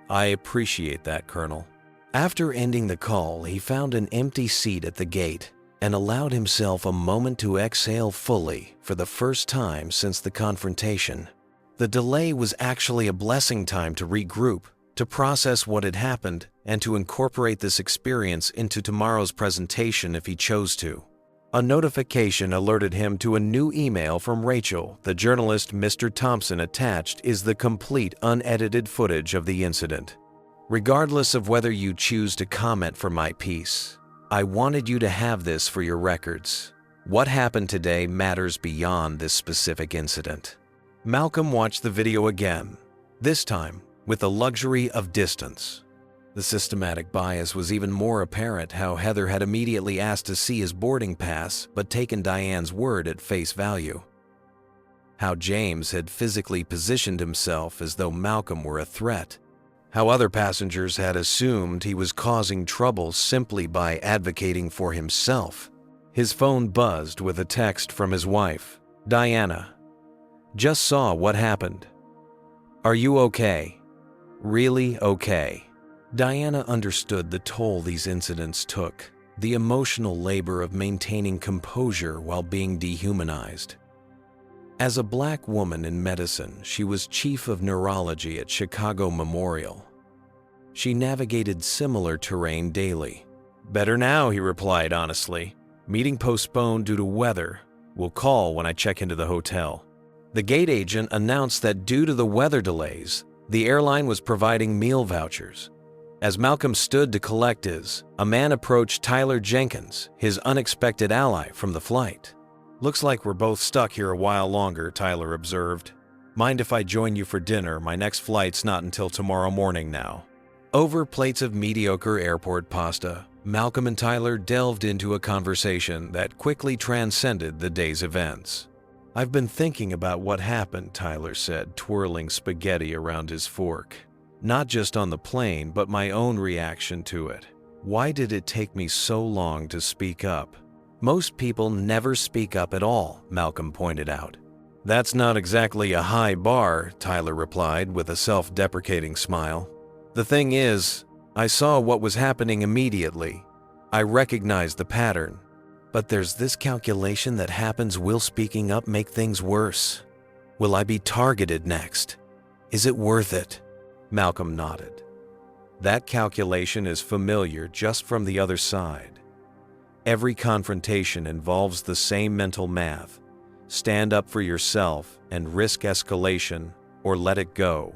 "I appreciate that, Colonel." After ending the call, he found an empty seat at the gate and allowed himself a moment to exhale fully for the first time since the confrontation. The delay was actually a blessing, time to regroup, to process what had happened, and to incorporate this experience into tomorrow's presentation if he chose to. A notification alerted him to a new email from Rachel. The journalist Mr. Thompson attached is the complete unedited footage of the incident. "Regardless of whether you choose to comment for my piece, I wanted you to have this for your records. What happened today matters beyond this specific incident." Malcolm watched the video again, this time with the luxury of distance. The systematic bias was even more apparent. How Heather had immediately asked to see his boarding pass but taken Diane's word at face value. How James had physically positioned himself as though Malcolm were a threat. How other passengers had assumed he was causing trouble simply by advocating for himself. His phone buzzed with a text from his wife. "Diana, just saw what happened. Are you okay? Really okay?" Diana understood the toll these incidents took, the emotional labor of maintaining composure while being dehumanized. As a Black woman in medicine, she was chief of neurology at Chicago Memorial. She navigated similar terrain daily. "Better now," he replied honestly. "Meeting postponed due to weather. We'll call when I check into the hotel." The gate agent announced that due to the weather delays, the airline was providing meal vouchers. As Malcolm stood to collect his, a man approached Tyler Jenkins, his unexpected ally from the flight. "Looks like we're both stuck here a while longer," Tyler observed. "Mind if I join you for dinner? My next flight's not until tomorrow morning now." Over plates of mediocre airport pasta, Malcolm and Tyler delved into a conversation that quickly transcended the day's events. "I've been thinking about what happened," Tyler said, twirling spaghetti around his fork. "Not just on the plane, but my own reaction to it. Why did it take me so long to speak up?" "Most people never speak up at all," Malcolm pointed out. "That's not exactly a high bar," Tyler replied with a self-deprecating smile. "The thing is, I saw what was happening immediately. I recognized the pattern. But there's this calculation that happens. Will speaking up make things worse? Will I be targeted next? Is it worth it?" Malcolm nodded. That calculation is familiar just from the other side. Every confrontation involves the same mental math. Stand up for yourself and risk escalation, or let it go,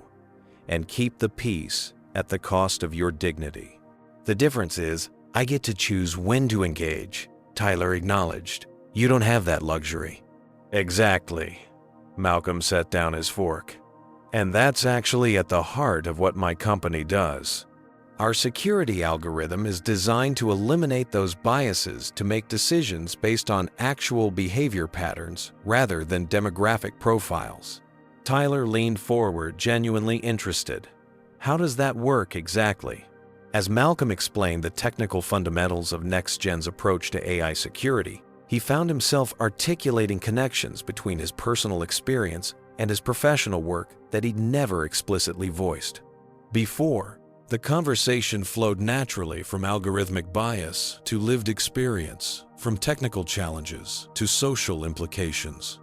and keep the peace at the cost of your dignity. "The difference is, I get to choose when to engage," Tyler acknowledged. "You don't have that luxury." "Exactly." Malcolm set down his fork. "And that's actually at the heart of what my company does. Our security algorithm is designed to eliminate those biases, to make decisions based on actual behavior patterns rather than demographic profiles." Tyler leaned forward, genuinely interested. "How does that work exactly?" As Malcolm explained the technical fundamentals of NextGen's approach to AI security, he found himself articulating connections between his personal experience and his professional work that he'd never explicitly voiced. Before, the conversation flowed naturally from algorithmic bias to lived experience, from technical challenges to social implications.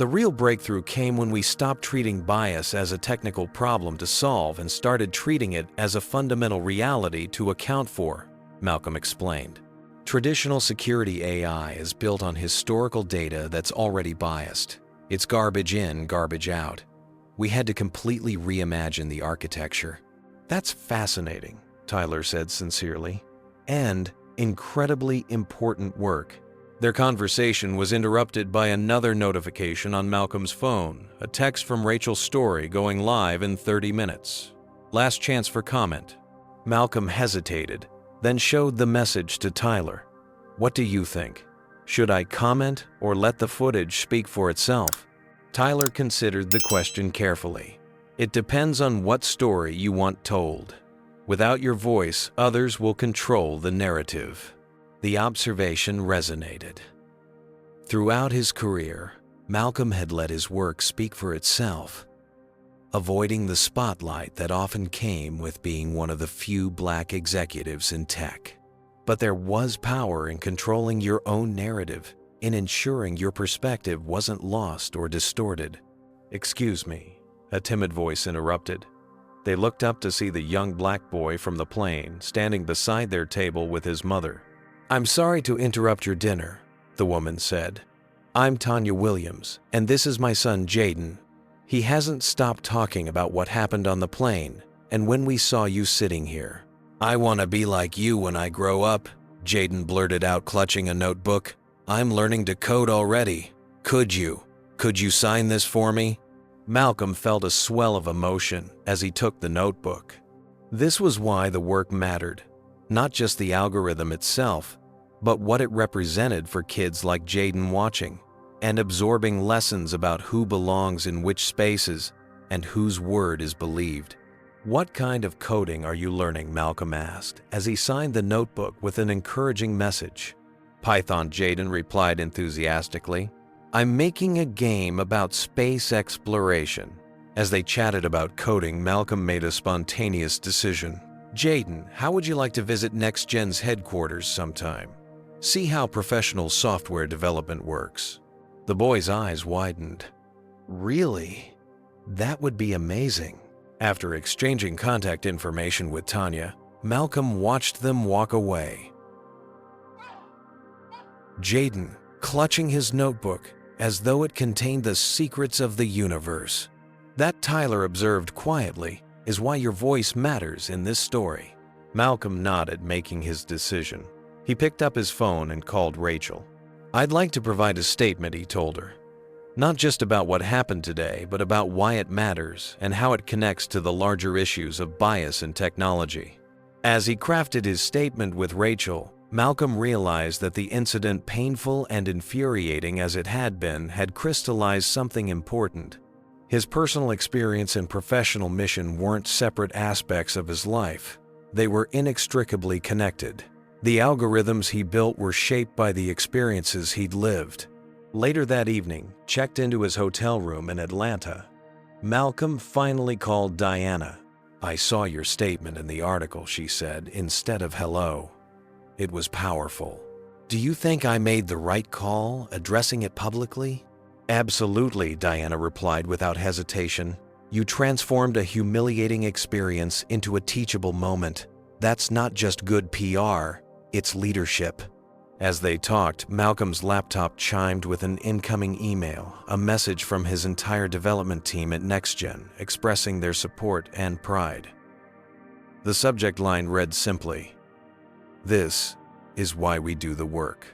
The real breakthrough came when we stopped treating bias as a technical problem to solve and started treating it as a fundamental reality to account for, Malcolm explained. Traditional security AI is built on historical data that's already biased. It's garbage in, garbage out. We had to completely reimagine the architecture. That's fascinating, Tyler said sincerely, and incredibly important work. Their conversation was interrupted by another notification on Malcolm's phone, a text from Rachel Story going live in 30 minutes. Last chance for comment. Malcolm hesitated, then showed the message to Tyler. What do you think? Should I comment or let the footage speak for itself? Tyler considered the question carefully. It depends on what story you want told. Without your voice, others will control the narrative. The observation resonated. Throughout his career, Malcolm had let his work speak for itself, avoiding the spotlight that often came with being one of the few black executives in tech. But there was power in controlling your own narrative, in ensuring your perspective wasn't lost or distorted. "Excuse me," a timid voice interrupted. They looked up to see the young black boy from the plane standing beside their table with his mother. "I'm sorry to interrupt your dinner," the woman said. "I'm Tanya Williams, and this is my son Jaden. He hasn't stopped talking about what happened on the plane and when we saw you sitting here." "I want to be like you when I grow up," Jaden blurted out, clutching a notebook. "I'm learning to code already. Could you sign this for me?" Malcolm felt a swell of emotion as he took the notebook. This was why the work mattered, not just the algorithm itself, but what it represented for kids like Jaden watching and absorbing lessons about who belongs in which spaces and whose word is believed. "What kind of coding are you learning?" Malcolm asked as he signed the notebook with an encouraging message. "Python," Jaden replied enthusiastically. "I'm making a game about space exploration." As they chatted about coding, Malcolm made a spontaneous decision. "Jaden, how would you like to visit NextGen's headquarters sometime? See how professional software development works?" The boy's eyes widened. "Really? That would be amazing." After exchanging contact information with Tanya, Malcolm watched them walk away. Jaden, clutching his notebook as though it contained the secrets of the universe. "That," Tyler observed quietly, "is why your voice matters in this story." Malcolm nodded, making his decision. He picked up his phone and called Rachel. "I'd like to provide a statement," he told her. "Not just about what happened today, but about why it matters and how it connects to the larger issues of bias in technology." As he crafted his statement with Rachel, Malcolm realized that the incident, painful and infuriating as it had been, had crystallized something important. His personal experience and professional mission weren't separate aspects of his life. They were inextricably connected. The algorithms he built were shaped by the experiences he'd lived. Later that evening, checked into his hotel room in Atlanta, Malcolm finally called Diana. "I saw your statement in the article," she said, instead of hello. "It was powerful. Do you think I made the right call, addressing it publicly?" "Absolutely," Diana replied without hesitation. "You transformed a humiliating experience into a teachable moment. That's not just good PR, it's leadership." As they talked, Malcolm's laptop chimed with an incoming email, a message from his entire development team at NextGen expressing their support and pride. The subject line read simply, "This is why we do the work."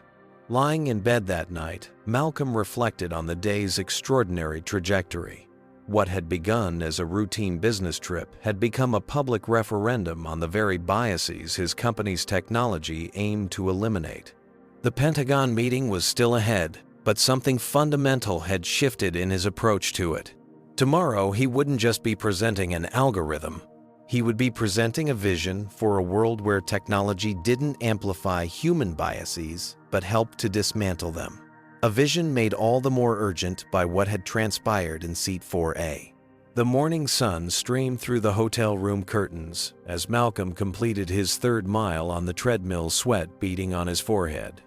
Lying in bed that night, Malcolm reflected on the day's extraordinary trajectory. What had begun as a routine business trip had become a public referendum on the very biases his company's technology aimed to eliminate. The Pentagon meeting was still ahead, but something fundamental had shifted in his approach to it. Tomorrow, he wouldn't just be presenting an algorithm. He would be presenting a vision for a world where technology didn't amplify human biases, but helped to dismantle them. A vision made all the more urgent by what had transpired in Seat 4A. The morning sun streamed through the hotel room curtains as Malcolm completed his third mile on the treadmill, sweat beading on his forehead.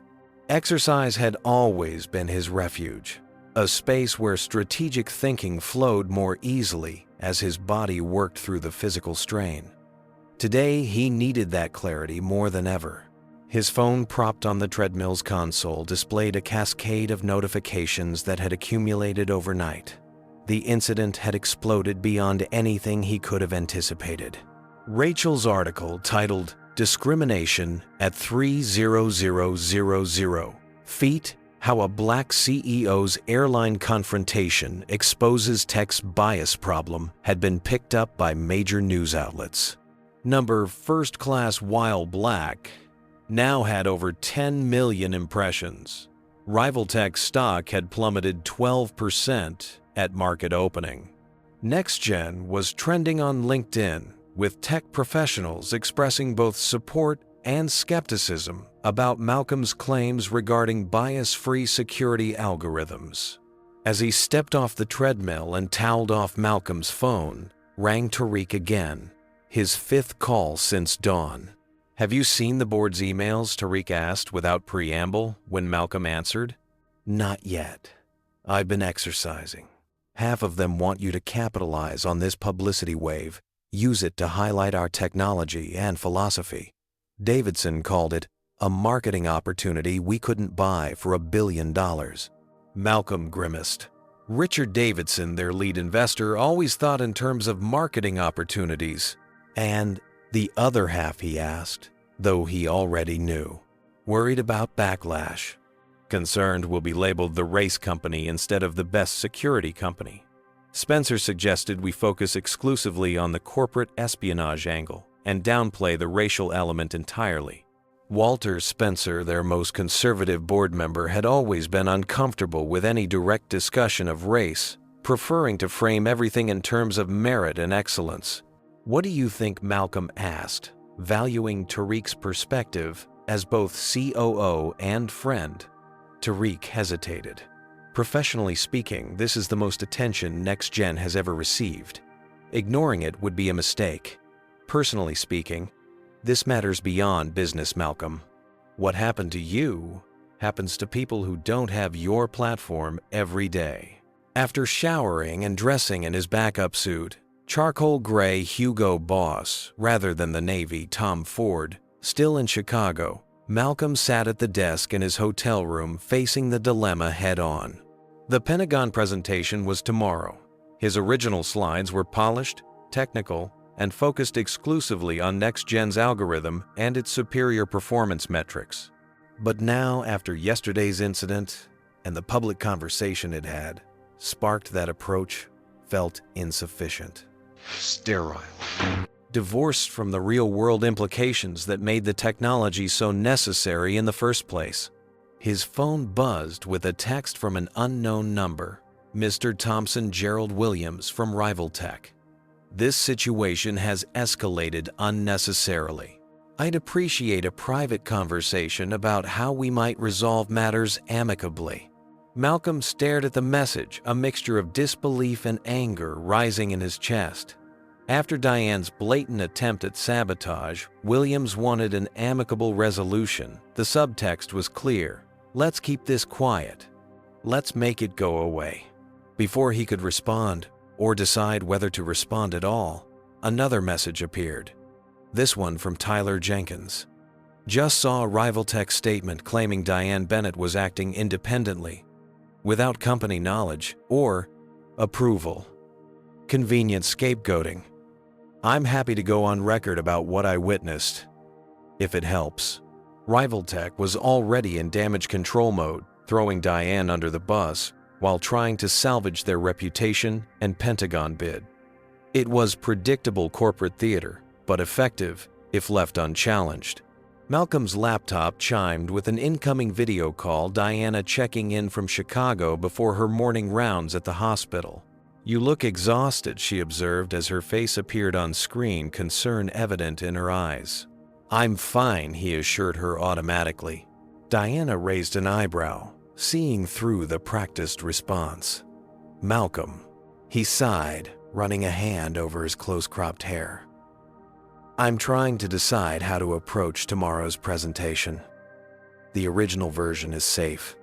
Exercise had always been his refuge, a space where strategic thinking flowed more easily as his body worked through the physical strain. Today, he needed that clarity more than ever. His phone propped on the treadmill's console displayed a cascade of notifications that had accumulated overnight. The incident had exploded beyond anything he could have anticipated. Rachel's article, titled "Discrimination at 30000 Feet: How a Black CEO's Airline Confrontation Exposes Tech's Bias Problem," had been picked up by major news outlets. Number First Class While Black now had over 10 million impressions. Rival Tech stock had plummeted 12% at market opening. NextGen was trending on LinkedIn, with tech professionals expressing both support and skepticism about Malcolm's claims regarding bias-free security algorithms. As he stepped off the treadmill and toweled off Malcolm's phone, rang Tariq again, his fifth call since dawn. "Have you seen the board's emails?" Tariq asked without preamble when Malcolm answered. "Not yet. I've been exercising. Half of them want you to capitalize on this publicity wave, use it to highlight our technology and philosophy. Davidson called it a marketing opportunity we couldn't buy for $1 billion. Malcolm grimaced. Richard Davidson, their lead investor, always thought in terms of marketing opportunities. And the other half, he asked, though he already knew. Worried about backlash. Concerned we'll be labeled the race company instead of the best security company. Spencer suggested we focus exclusively on the corporate espionage angle and downplay the racial element entirely. Walter Spencer, their most conservative board member, had always been uncomfortable with any direct discussion of race, preferring to frame everything in terms of merit and excellence. "What do you think?" Malcolm asked, valuing Tariq's perspective as both COO and friend. Tariq hesitated. "Professionally speaking, this is the most attention NextGen has ever received. Ignoring it would be a mistake. Personally speaking, this matters beyond business, Malcolm. What happened to you happens to people who don't have your platform every day." After showering and dressing in his backup suit, charcoal gray Hugo Boss, rather than the Navy Tom Ford, still in Chicago, Malcolm sat at the desk in his hotel room facing the dilemma head-on. The Pentagon presentation was tomorrow. His original slides were polished, technical, and focused exclusively on NextGen's algorithm and its superior performance metrics. But now, after yesterday's incident and the public conversation it had sparked, that approach felt insufficient. Sterile. Divorced from the real-world implications that made the technology so necessary in the first place. His phone buzzed with a text from an unknown number, Mr. Thompson Gerald Williams from Rival Tech. "This situation has escalated unnecessarily. I'd appreciate a private conversation about how we might resolve matters amicably." Malcolm stared at the message, a mixture of disbelief and anger rising in his chest. After Diane's blatant attempt at sabotage, Williams wanted an amicable resolution. The subtext was clear. "Let's keep this quiet. Let's make it go away." Before he could respond, or decide whether to respond at all, another message appeared. This one from Tyler Jenkins. "Just saw a Rival Tech statement claiming Diane Bennett was acting independently, without company knowledge or approval. Convenient scapegoating. I'm happy to go on record about what I witnessed, if it helps." Rival Tech was already in damage control mode, throwing Diane under the bus while trying to salvage their reputation and Pentagon bid. It was predictable corporate theater, but effective if left unchallenged. Malcolm's laptop chimed with an incoming video call, Diana checking in from Chicago before her morning rounds at the hospital. "You look exhausted," she observed as her face appeared on screen, concern evident in her eyes. "I'm fine," he assured her automatically. Diana raised an eyebrow, seeing through the practiced response. "Malcolm," he sighed, running a hand over his close-cropped hair. "I'm trying to decide how to approach tomorrow's presentation. The original version is safe,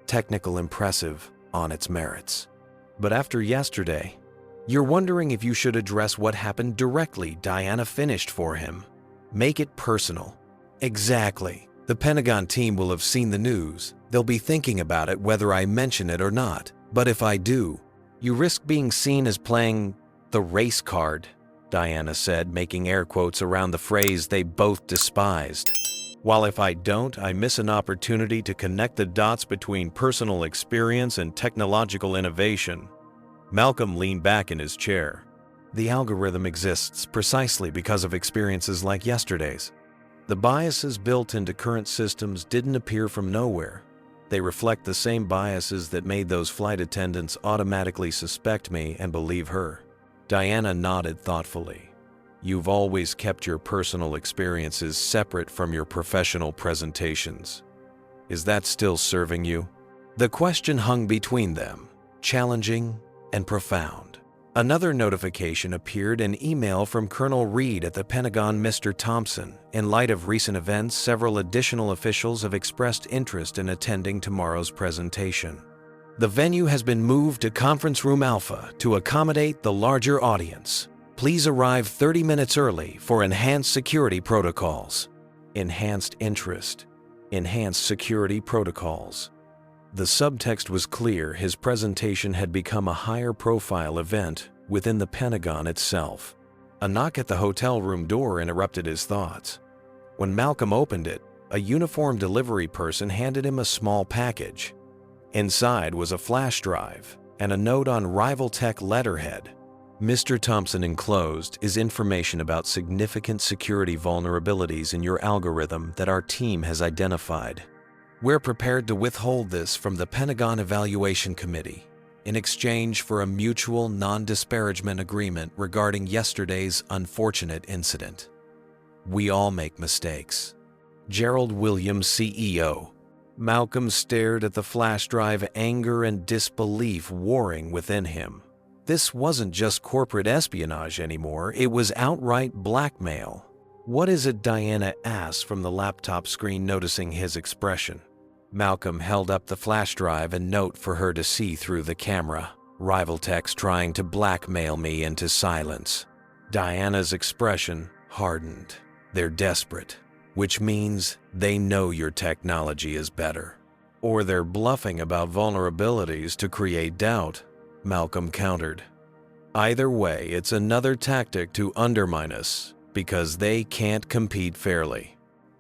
technical, impressive, on its merits. But after yesterday, you're wondering if you should address what happened directly. Diana finished for him. Make it personal. Exactly. The Pentagon team will have seen the news. They'll be thinking about it whether I mention it or not. But if I do, you risk being seen as playing the race card, Diana said, making air quotes around the phrase they both despised. While if I don't, I miss an opportunity to connect the dots between personal experience and technological innovation. Malcolm leaned back in his chair. The algorithm exists precisely because of experiences like yesterday's. The biases built into current systems didn't appear from nowhere. They reflect the same biases that made those flight attendants automatically suspect me and believe her. Diana nodded thoughtfully. You've always kept your personal experiences separate from your professional presentations. Is that still serving you? The question hung between them, challenging and profound. Another notification appeared, an email from Colonel Reed at the Pentagon. Mr. Thompson, in light of recent events, several additional officials have expressed interest in attending tomorrow's presentation. The venue has been moved to Conference Room Alpha to accommodate the larger audience. Please arrive 30 minutes early for enhanced security protocols. Enhanced interest. Enhanced security protocols. The subtext was clear. His presentation had become a higher-profile event within the Pentagon itself. A knock at the hotel room door interrupted his thoughts. When Malcolm opened it, a uniformed delivery person handed him a small package. Inside was a flash drive and a note on Rival Tech letterhead. Mr. Thompson, enclosed is information about significant security vulnerabilities in your algorithm that our team has identified. We're prepared to withhold this from the Pentagon Evaluation Committee in exchange for a mutual non-disparagement agreement regarding yesterday's unfortunate incident. We all make mistakes. Gerald Williams, CEO. Malcolm stared at the flash drive, anger and disbelief warring within him. This wasn't just corporate espionage anymore, it was outright blackmail. What is it? Diana asked from the laptop screen, noticing his expression. Malcolm held up the flash drive and note for her to see through the camera. Rival Tech's trying to blackmail me into silence. Diana's expression hardened. They're desperate, which means they know your technology is better. Or they're bluffing about vulnerabilities to create doubt, Malcolm countered. Either way, it's another tactic to undermine us because they can't compete fairly.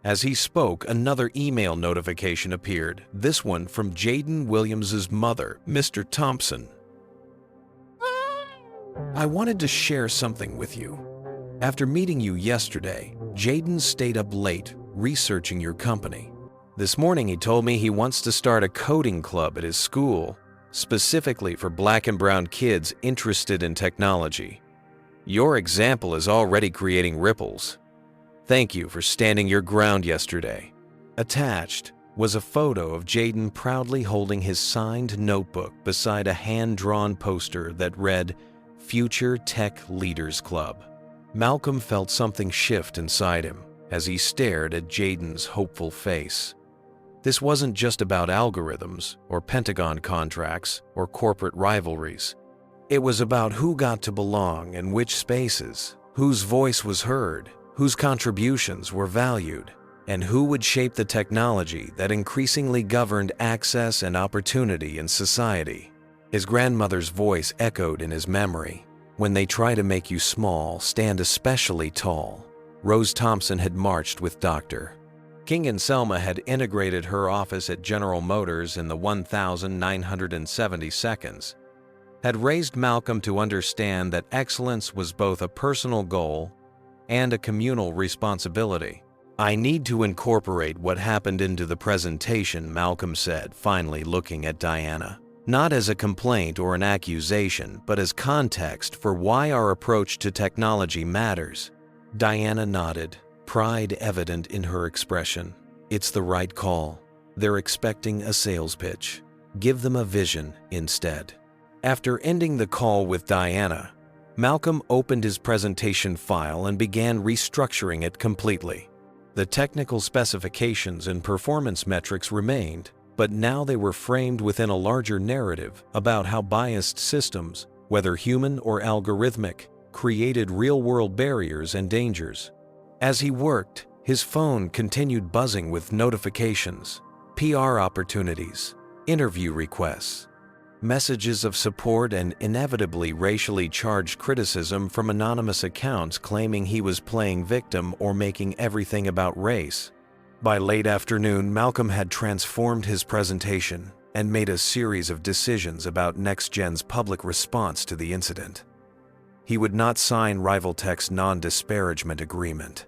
As he spoke, another email notification appeared, this one from Jaden Williams's mother, Mr. Thompson. I wanted to share something with you. After meeting you yesterday, Jaden stayed up late researching your company. This morning he told me he wants to start a coding club at his school, specifically for Black and brown kids interested in technology. Your example is already creating ripples. Thank you for standing your ground yesterday. Attached was a photo of Jaden proudly holding his signed notebook beside a hand-drawn poster that read, Future Tech Leaders Club. Malcolm felt something shift inside him as he stared at Jaden's hopeful face. This wasn't just about algorithms or Pentagon contracts or corporate rivalries. It was about who got to belong in which spaces, whose voice was heard, whose contributions were valued, and who would shape the technology that increasingly governed access and opportunity in society. His grandmother's voice echoed in his memory. When they try to make you small, stand especially tall. Rose Thompson had marched with Dr. King, and Selma had integrated her office at General Motors in the 1,970 seconds, had raised Malcolm to understand that excellence was both a personal goal and a communal responsibility. I need to incorporate what happened into the presentation, Malcolm said, finally looking at Diana. Not as a complaint or an accusation, but as context for why our approach to technology matters. Diana nodded, pride evident in her expression. It's the right call. They're expecting a sales pitch. Give them a vision instead. After ending the call with Diana, Malcolm opened his presentation file and began restructuring it completely. The technical specifications and performance metrics remained, but now they were framed within a larger narrative about how biased systems, whether human or algorithmic, created real-world barriers and dangers. As he worked, his phone continued buzzing with notifications, PR opportunities, interview requests, messages of support, and inevitably racially charged criticism from anonymous accounts claiming he was playing victim or making everything about race. By late afternoon, Malcolm had transformed his presentation and made a series of decisions about NextGen's public response to the incident. He would not sign Rivaltech's non-disparagement agreement.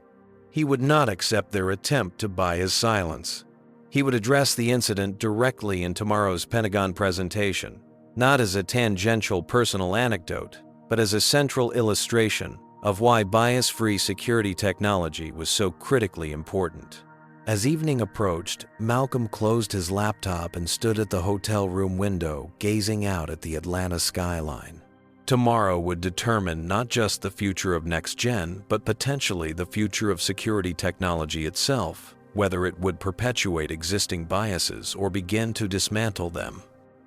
He would not accept their attempt to buy his silence. He would address the incident directly in tomorrow's Pentagon presentation, not as a tangential personal anecdote, but as a central illustration of why bias-free security technology was so critically important. As evening approached, Malcolm closed his laptop and stood at the hotel room window, gazing out at the Atlanta skyline. Tomorrow would determine not just the future of NextGen, but potentially the future of security technology itself, whether it would perpetuate existing biases or begin to dismantle them.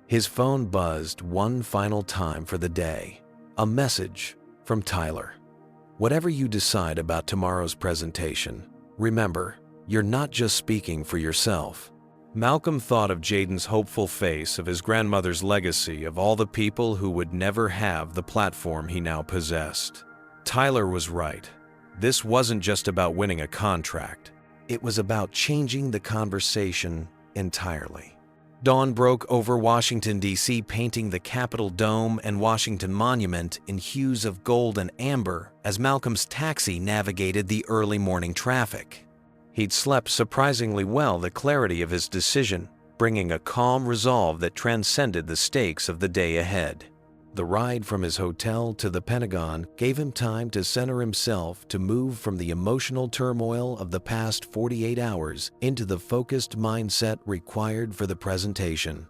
His phone buzzed one final time for the day. A message from Tyler. Whatever you decide about tomorrow's presentation, remember, you're not just speaking for yourself. Malcolm thought of Jaden's hopeful face, of his grandmother's legacy, of all the people who would never have the platform he now possessed. Tyler was right. This wasn't just about winning a contract. It was about changing the conversation entirely. Dawn broke over Washington, D.C., painting the Capitol Dome and Washington Monument in hues of gold and amber as Malcolm's taxi navigated the early morning traffic. He'd slept surprisingly well, the clarity of his decision bringing a calm resolve that transcended the stakes of the day ahead. The ride from his hotel to the Pentagon gave him time to center himself, to move from the emotional turmoil of the past 48 hours into the focused mindset required for the presentation.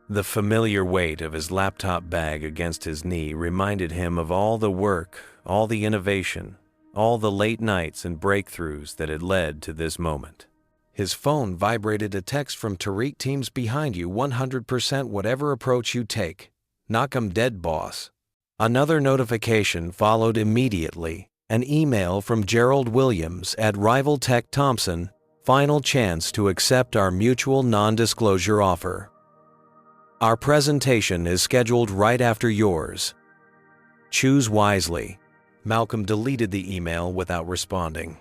The familiar weight of his laptop bag against his knee reminded him of all the work, all the innovation, all the late nights and breakthroughs that had led to this moment. His phone vibrated, a text from Tariq: "Team's behind you 100% whatever approach you take. Knock 'em dead, boss." Another notification followed immediately, an email from Gerald Williams at Rivaltech Thompson: "Final chance to accept our mutual non-disclosure offer. Our presentation is scheduled right after yours. Choose wisely." Malcolm deleted the email without responding.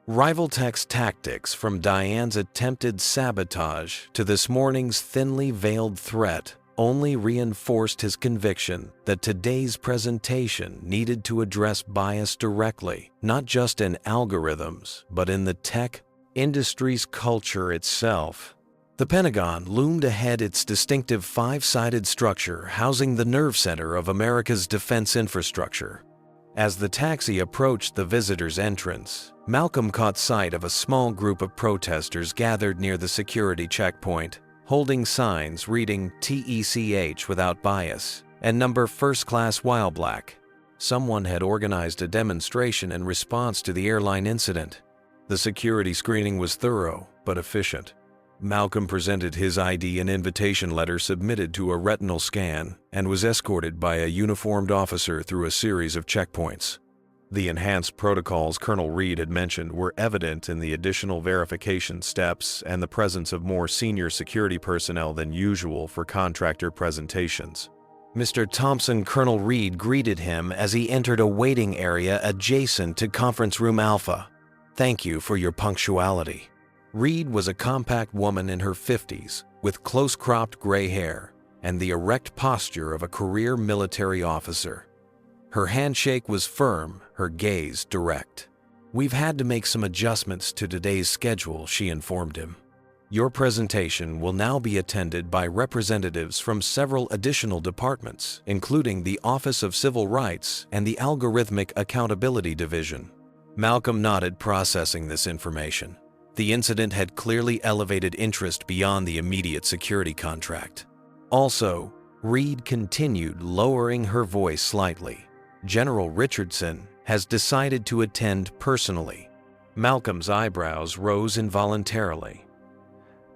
Rivaltech's tactics, from Diane's attempted sabotage to this morning's thinly veiled threat, only reinforced his conviction that today's presentation needed to address bias directly, not just in algorithms, but in the tech industry's culture itself. The Pentagon loomed ahead, its distinctive five-sided structure housing the nerve center of America's defense infrastructure. As the taxi approached the visitor's entrance, Malcolm caught sight of a small group of protesters gathered near the security checkpoint, holding signs reading "TECH without bias" and number "First Class while black." Someone had organized a demonstration in response to the airline incident. The security screening was thorough but efficient. Malcolm presented his ID and invitation letter, submitted to a retinal scan, and was escorted by a uniformed officer through a series of checkpoints. The enhanced protocols Colonel Reed had mentioned were evident in the additional verification steps and the presence of more senior security personnel than usual for contractor presentations. Mr. Thompson, Colonel Reed greeted him as he entered a waiting area adjacent to Conference Room Alpha. "Thank you for your punctuality." Reed was a compact woman in her 50s, with close-cropped gray hair and the erect posture of a career military officer. Her handshake was firm, her gaze direct. "We've had to make some adjustments to today's schedule," she informed him. "Your presentation will now be attended by representatives from several additional departments, including the Office of Civil Rights and the Algorithmic Accountability Division." Malcolm nodded, processing this information. The incident had clearly elevated interest beyond the immediate security contract. Also, Reed continued, lowering her voice slightly, "General Richardson has decided to attend personally." Malcolm's eyebrows rose involuntarily.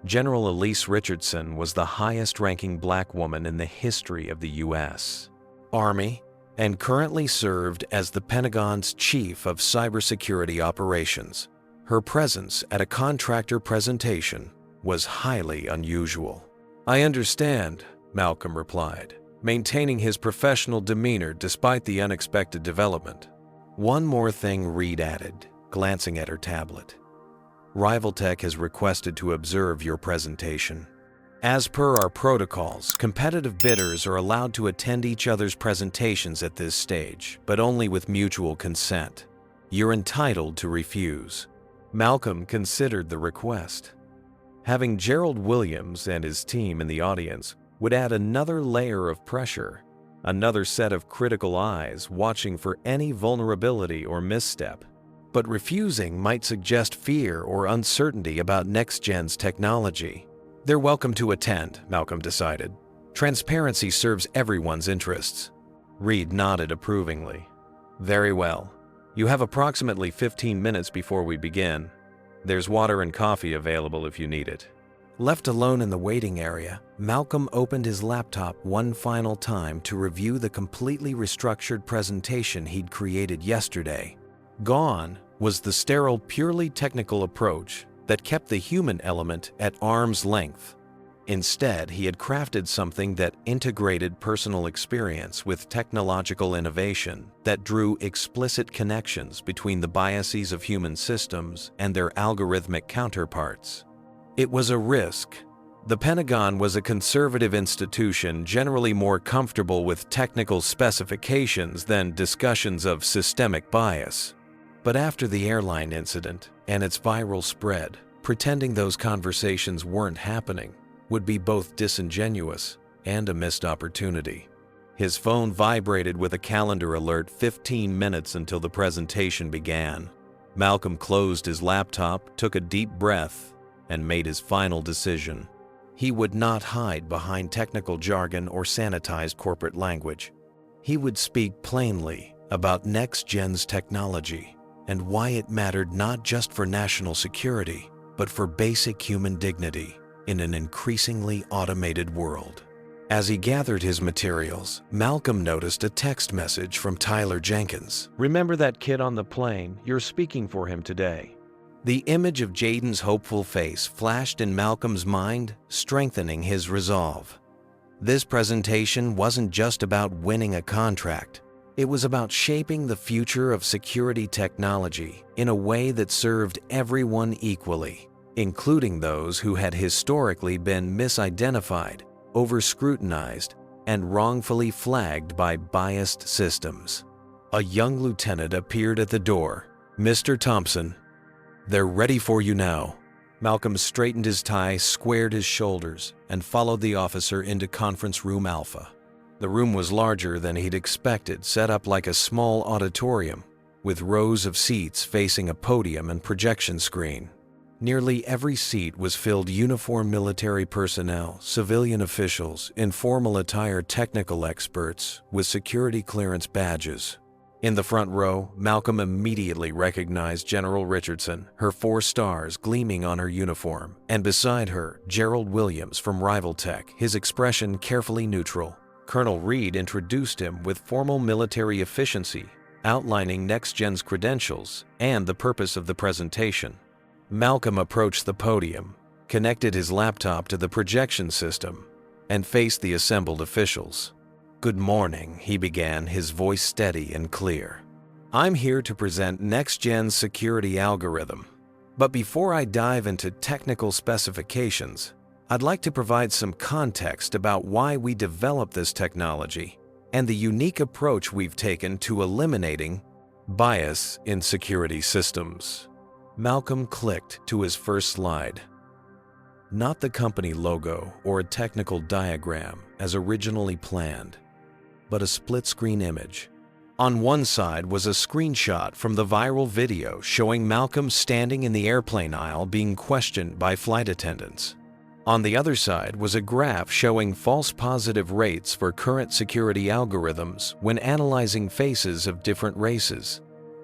General Elise Richardson was the highest-ranking black woman in the history of the U.S. Army and currently served as the Pentagon's chief of cybersecurity operations. Her presence at a contractor presentation was highly unusual. "I understand," Malcolm replied, maintaining his professional demeanor despite the unexpected development. "One more thing," Reed added, glancing at her tablet. "Rivaltech has requested to observe your presentation. As per our protocols, competitive bidders are allowed to attend each other's presentations at this stage, but only with mutual consent. You're entitled to refuse." Malcolm considered the request. Having Gerald Williams and his team in the audience would add another layer of pressure, another set of critical eyes watching for any vulnerability or misstep. But refusing might suggest fear or uncertainty about next-gen's technology. "They're welcome to attend," Malcolm decided. "Transparency serves everyone's interests." Reed nodded approvingly. "Very well. You have approximately 15 minutes before we begin. There's water and coffee available if you need it." Left alone in the waiting area, Malcolm opened his laptop one final time to review the completely restructured presentation he'd created yesterday. Gone was the sterile, purely technical approach that kept the human element at arm's length. Instead, he had crafted something that integrated personal experience with technological innovation, that drew explicit connections between the biases of human systems and their algorithmic counterparts. It was a risk. The Pentagon was a conservative institution generally more comfortable with technical specifications than discussions of systemic bias. But after the airline incident and its viral spread, pretending those conversations weren't happening would be both disingenuous and a missed opportunity. His phone vibrated with a calendar alert 15 minutes until the presentation began. Malcolm closed his laptop, took a deep breath, and made his final decision. He would not hide behind technical jargon or sanitized corporate language. He would speak plainly about next-gen's technology and why it mattered not just for national security, but for basic human dignity in an increasingly automated world. As he gathered his materials, Malcolm noticed a text message from Tyler Jenkins. "Remember that kid on the plane? You're speaking for him today." The image of Jaden's hopeful face flashed in Malcolm's mind, strengthening his resolve. This presentation wasn't just about winning a contract. It was about shaping the future of security technology in a way that served everyone equally, including those who had historically been misidentified, over-scrutinized, and wrongfully flagged by biased systems. A young lieutenant appeared at the door. "Mr. Thompson, they're ready for you now." Malcolm straightened his tie, squared his shoulders, and followed the officer into Conference Room Alpha. The room was larger than he'd expected, set up like a small auditorium, with rows of seats facing a podium and projection screen. Nearly every seat was filled uniformed military personnel, civilian officials, informal attire technical experts with security clearance badges. In the front row, Malcolm immediately recognized General Richardson, her 4 stars gleaming on her uniform, and beside her, Gerald Williams from Rivaltech, his expression carefully neutral. Colonel Reed introduced him with formal military efficiency, outlining NextGen's credentials and the purpose of the presentation. Malcolm approached the podium, connected his laptop to the projection system, and faced the assembled officials. "Good morning," he began, his voice steady and clear. "I'm here to present NextGen's security algorithm. But before I dive into technical specifications, I'd like to provide some context about why we developed this technology and the unique approach we've taken to eliminating bias in security systems." Malcolm clicked to his first slide. Not the company logo or a technical diagram as originally planned, but a split-screen image. On one side was a screenshot from the viral video showing Malcolm standing in the airplane aisle being questioned by flight attendants. On the other side was a graph showing false positive rates for current security algorithms when analyzing faces of different races.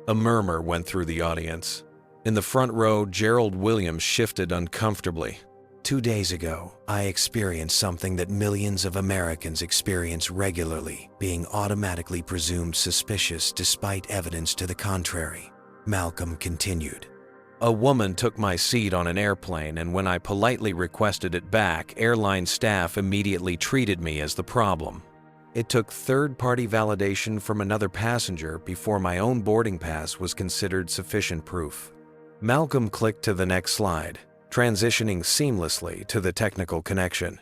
A murmur went through the audience. In the front row, Gerald Williams shifted uncomfortably. 2 days ago, I experienced something that millions of Americans experience regularly, being automatically presumed suspicious despite evidence to the contrary. Malcolm continued. A woman took my seat on an airplane, and when I politely requested it back, airline staff immediately treated me as the problem. It took third-party validation from another passenger before my own boarding pass was considered sufficient proof. Malcolm clicked to the next slide, transitioning seamlessly to the technical connection.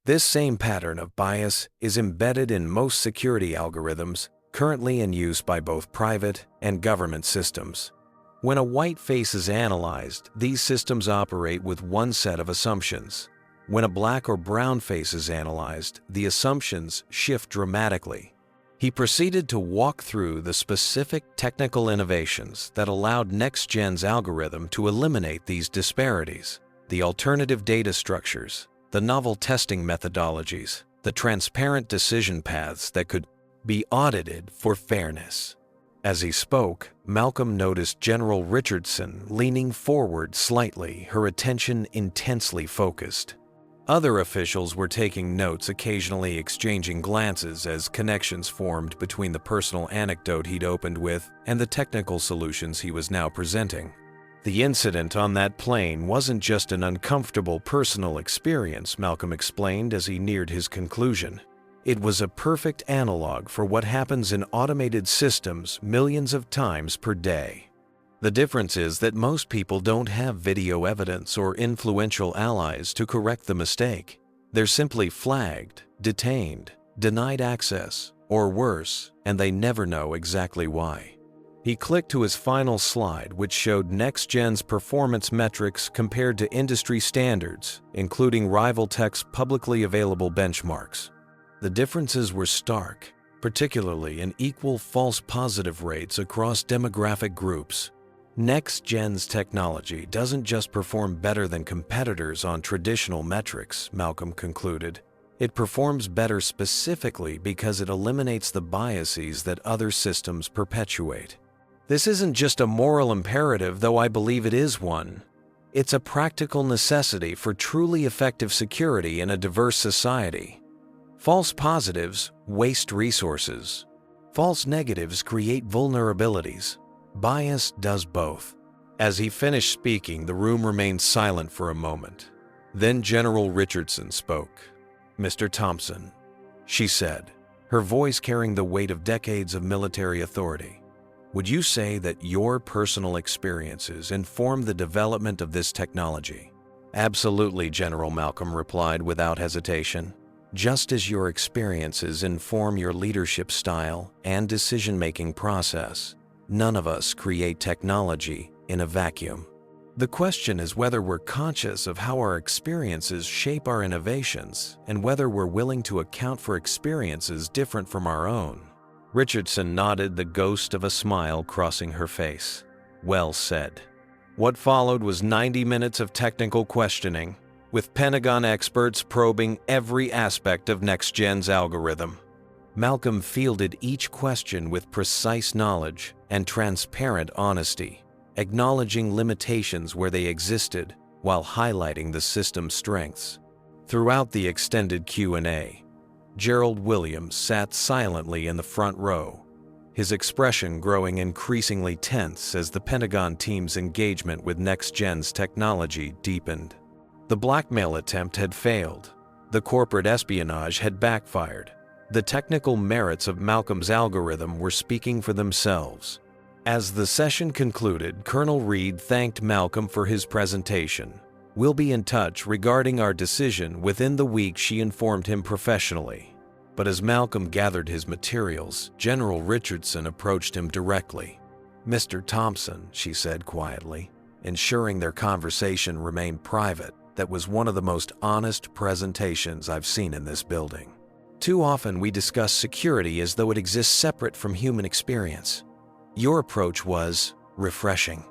This same pattern of bias is embedded in most security algorithms currently in use by both private and government systems. When a white face is analyzed, these systems operate with one set of assumptions. When a black or brown face is analyzed, the assumptions shift dramatically. He proceeded to walk through the specific technical innovations that allowed NextGen's algorithm to eliminate these disparities, the alternative data structures, the novel testing methodologies, the transparent decision paths that could be audited for fairness. As he spoke, Malcolm noticed General Richardson leaning forward slightly, her attention intensely focused. Other officials were taking notes, occasionally exchanging glances as connections formed between the personal anecdote he'd opened with and the technical solutions he was now presenting. The incident on that plane wasn't just an uncomfortable personal experience, Malcolm explained as he neared his conclusion. It was a perfect analog for what happens in automated systems millions of times per day. The difference is that most people don't have video evidence or influential allies to correct the mistake. They're simply flagged, detained, denied access, or worse, and they never know exactly why. He clicked to his final slide, which showed NextGen's performance metrics compared to industry standards, including rival tech's publicly available benchmarks. The differences were stark, particularly in equal false positive rates across demographic groups. NextGen's technology doesn't just perform better than competitors on traditional metrics, Malcolm concluded. It performs better specifically because it eliminates the biases that other systems perpetuate. This isn't just a moral imperative, though I believe it is one. It's a practical necessity for truly effective security in a diverse society. False positives waste resources. False negatives create vulnerabilities. Bias does both. As he finished speaking, the room remained silent for a moment. Then General Richardson spoke. "Mr. Thompson," she said, her voice carrying the weight of decades of military authority, "would you say that your personal experiences inform the development of this technology?" "Absolutely," General Malcolm replied without hesitation. "Just as your experiences inform your leadership style and decision-making process, none of us create technology in a vacuum. The question is whether we're conscious of how our experiences shape our innovations and whether we're willing to account for experiences different from our own." Richardson nodded, the ghost of a smile crossing her face. "Well said." What followed was 90 minutes of technical questioning, with Pentagon experts probing every aspect of NextGen's algorithm. Malcolm fielded each question with precise knowledge and transparent honesty, acknowledging limitations where they existed while highlighting the system's strengths. Throughout the extended Q&A, Gerald Williams sat silently in the front row, his expression growing increasingly tense as the Pentagon team's engagement with NextGen's technology deepened. The blackmail attempt had failed. The corporate espionage had backfired. The technical merits of Malcolm's algorithm were speaking for themselves. As the session concluded, Colonel Reed thanked Malcolm for his presentation. "We'll be in touch regarding our decision within the week," she informed him professionally. But as Malcolm gathered his materials, General Richardson approached him directly. "Mr. Thompson," she said quietly, ensuring their conversation remained private. "That was one of the most honest presentations I've seen in this building. Too often we discuss security as though it exists separate from human experience. Your approach was refreshing."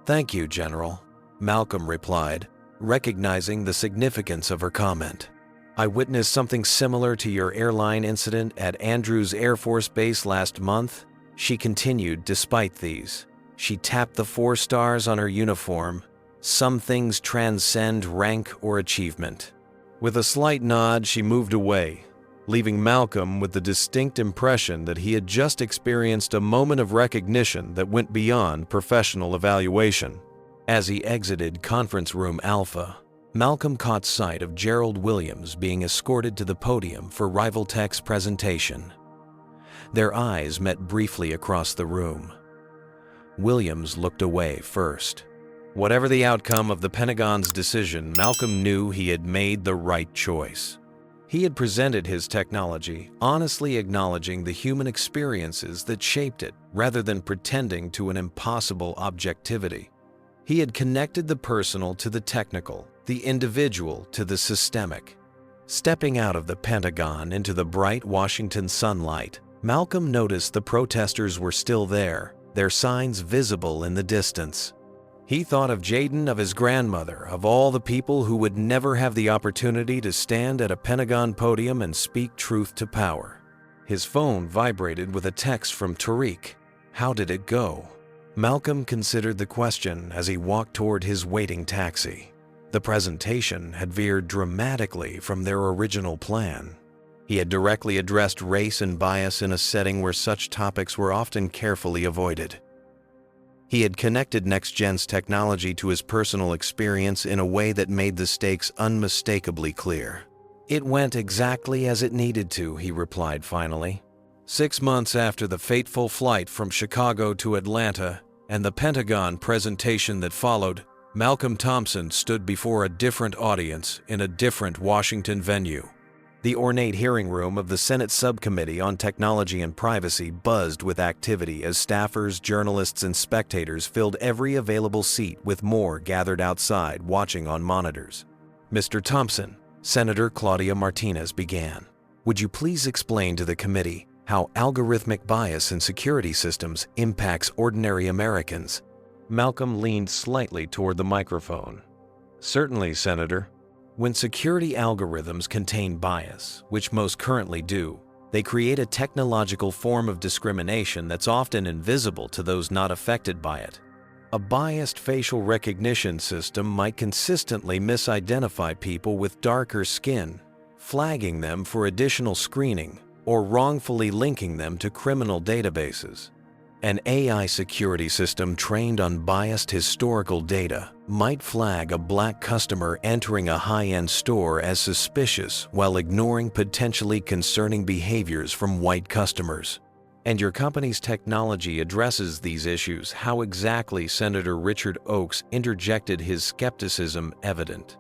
"Thank you, General," Malcolm replied, recognizing the significance of her comment. "I witnessed something similar to your airline incident at Andrews Air Force Base last month," she continued. "Despite these," she tapped the 4 stars on her uniform, Some things transcend rank or achievement. With a slight nod, she moved away, leaving Malcolm with the distinct impression that he had just experienced a moment of recognition that went beyond professional evaluation. As he exited Conference Room Alpha, Malcolm caught sight of Gerald Williams being escorted to the podium for Rival Tech's presentation. Their eyes met briefly across the room. Williams looked away first. Whatever the outcome of the Pentagon's decision, Malcolm knew he had made the right choice. He had presented his technology, honestly acknowledging the human experiences that shaped it, rather than pretending to an impossible objectivity. He had connected the personal to the technical, the individual to the systemic. Stepping out of the Pentagon into the bright Washington sunlight, Malcolm noticed the protesters were still there, their signs visible in the distance. He thought of Jaden, of his grandmother, of all the people who would never have the opportunity to stand at a Pentagon podium and speak truth to power. His phone vibrated with a text from Tariq. How did it go? Malcolm considered the question as he walked toward his waiting taxi. The presentation had veered dramatically from their original plan. He had directly addressed race and bias in a setting where such topics were often carefully avoided. He had connected NextGen's technology to his personal experience in a way that made the stakes unmistakably clear. It went exactly as it needed to, he replied finally. 6 months after the fateful flight from Chicago to Atlanta and the Pentagon presentation that followed, Malcolm Thompson stood before a different audience in a different Washington venue. The ornate hearing room of the Senate Subcommittee on Technology and Privacy buzzed with activity as staffers, journalists, and spectators filled every available seat, with more gathered outside watching on monitors. Mr. Thompson, Senator Claudia Martinez began. Would you please explain to the committee how algorithmic bias in security systems impacts ordinary Americans? Malcolm leaned slightly toward the microphone. Certainly, Senator. When security algorithms contain bias, which most currently do, they create a technological form of discrimination that's often invisible to those not affected by it. A biased facial recognition system might consistently misidentify people with darker skin, flagging them for additional screening, or wrongfully linking them to criminal databases. An AI security system trained on biased historical data might flag a black customer entering a high-end store as suspicious while ignoring potentially concerning behaviors from white customers. And your company's technology addresses these issues. How exactly? Senator Richard Oakes interjected, his skepticism evident.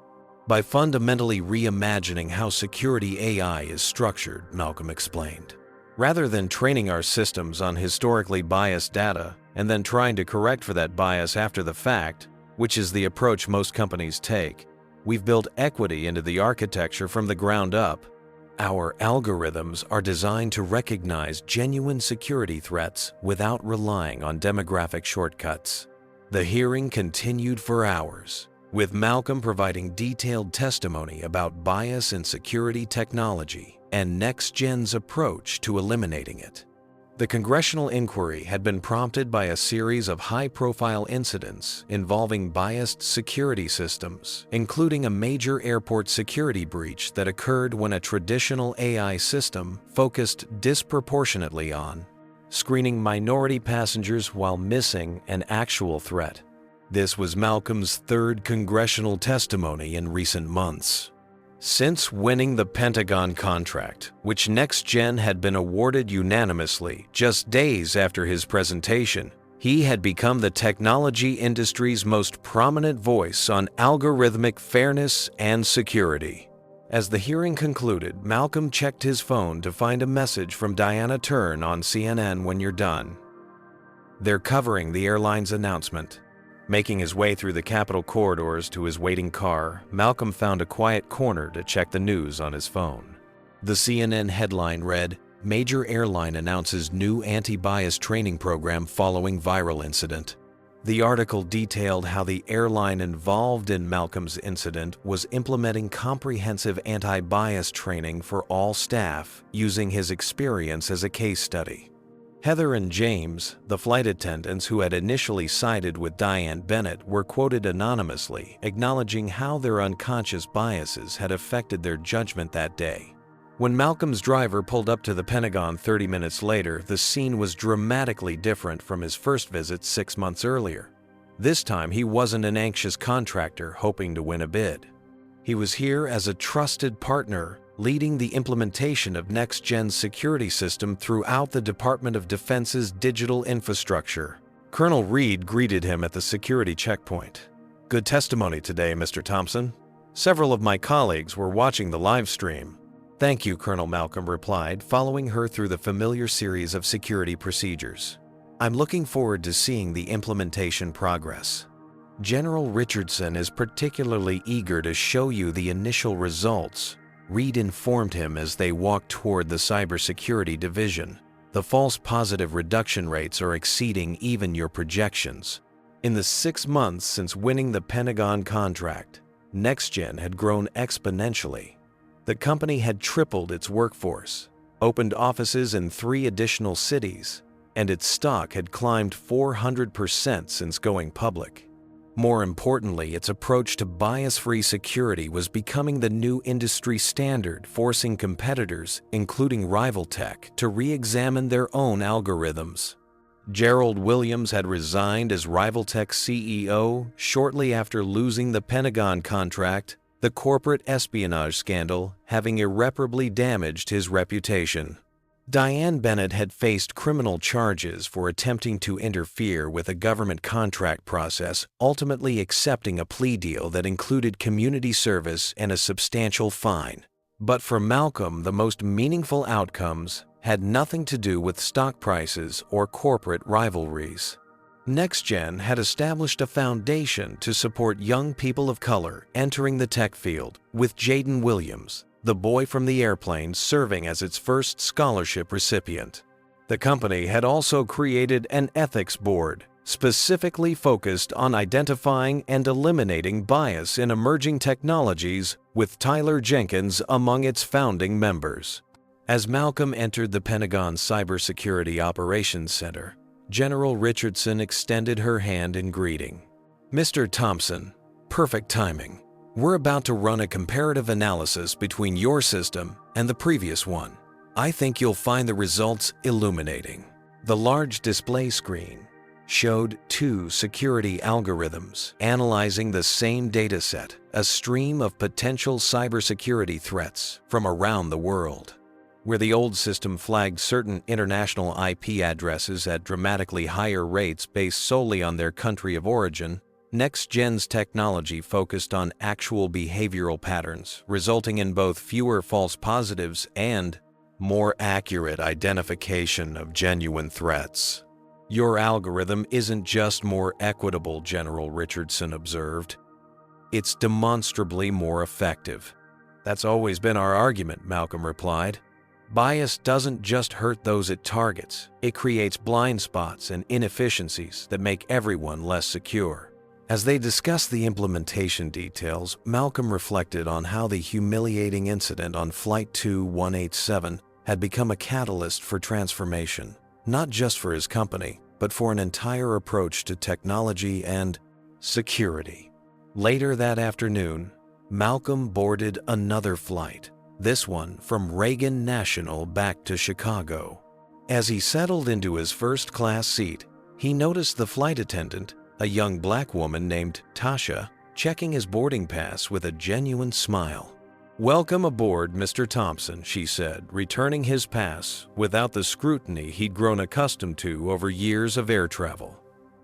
By fundamentally reimagining how security AI is structured, Malcolm explained. Rather than training our systems on historically biased data and then trying to correct for that bias after the fact, which is the approach most companies take, we've built equity into the architecture from the ground up. Our algorithms are designed to recognize genuine security threats without relying on demographic shortcuts. The hearing continued for hours, with Malcolm providing detailed testimony about bias in security technology and NextGen's approach to eliminating it. The congressional inquiry had been prompted by a series of high-profile incidents involving biased security systems, including a major airport security breach that occurred when a traditional AI system focused disproportionately on screening minority passengers while missing an actual threat. This was Malcolm's third congressional testimony in recent months. Since winning the Pentagon contract, which NextGen had been awarded unanimously just days after his presentation, he had become the technology industry's most prominent voice on algorithmic fairness and security. As the hearing concluded, Malcolm checked his phone to find a message from Diana Turn on CNN. When you're done. They're covering the airline's announcement. Making his way through the Capitol corridors to his waiting car, Malcolm found a quiet corner to check the news on his phone. The CNN headline read, "Major Airline Announces New Anti-Bias Training Program Following Viral Incident." The article detailed how the airline involved in Malcolm's incident was implementing comprehensive anti-bias training for all staff, using his experience as a case study. Heather and James, the flight attendants who had initially sided with Diane Bennett, were quoted anonymously, acknowledging how their unconscious biases had affected their judgment that day. When Malcolm's driver pulled up to the Pentagon 30 minutes later, the scene was dramatically different from his first visit 6 months earlier. This time, he wasn't an anxious contractor hoping to win a bid. He was here as a trusted partner, leading the implementation of next-gen security system throughout the Department of Defense's digital infrastructure. Colonel Reed greeted him at the security checkpoint. "Good testimony today, Mr. Thompson. Several of my colleagues were watching the live stream." "Thank you," Colonel Malcolm replied, following her through the familiar series of security procedures. "I'm looking forward to seeing the implementation progress. General Richardson is particularly eager to show you the initial results," Reed informed him as they walked toward the cybersecurity division. "The false positive reduction rates are exceeding even your projections." In the 6 months since winning the Pentagon contract, NextGen had grown exponentially. The company had tripled its workforce, opened offices in 3 additional cities, and its stock had climbed 400% since going public. More importantly, its approach to bias-free security was becoming the new industry standard, forcing competitors, including rival tech, to re-examine their own algorithms. Gerald Williams had resigned as rival tech CEO shortly after losing the Pentagon contract, the corporate espionage scandal having irreparably damaged his reputation. Diane Bennett had faced criminal charges for attempting to interfere with a government contract process, ultimately accepting a plea deal that included community service and a substantial fine. But for Malcolm, the most meaningful outcomes had nothing to do with stock prices or corporate rivalries. NextGen had established a foundation to support young people of color entering the tech field, with Jaden Williams, the boy from the airplane, serving as its first scholarship recipient. The company had also created an ethics board, specifically focused on identifying and eliminating bias in emerging technologies, with Tyler Jenkins among its founding members. As Malcolm entered the Pentagon Cybersecurity Operations Center, General Richardson extended her hand in greeting. "Mr. Thompson, perfect timing. We're about to run a comparative analysis between your system and the previous one. I think you'll find the results illuminating." The large display screen showed 2 security algorithms analyzing the same dataset, a stream of potential cybersecurity threats from around the world. Where the old system flagged certain international IP addresses at dramatically higher rates based solely on their country of origin, NextGen's technology focused on actual behavioral patterns, resulting in both fewer false positives and more accurate identification of genuine threats. "Your algorithm isn't just more equitable," General Richardson observed. "It's demonstrably more effective." "That's always been our argument," Malcolm replied. "Bias doesn't just hurt those it targets. It creates blind spots and inefficiencies that make everyone less secure." As they discussed the implementation details, Malcolm reflected on how the humiliating incident on Flight 2187 had become a catalyst for transformation, not just for his company, but for an entire approach to technology and security. Later that afternoon, Malcolm boarded another flight, this one from Reagan National back to Chicago. As he settled into his first-class seat, he noticed the flight attendant, a young black woman named Tasha, checking his boarding pass with a genuine smile. "Welcome aboard, Mr. Thompson," she said, returning his pass without the scrutiny he'd grown accustomed to over years of air travel.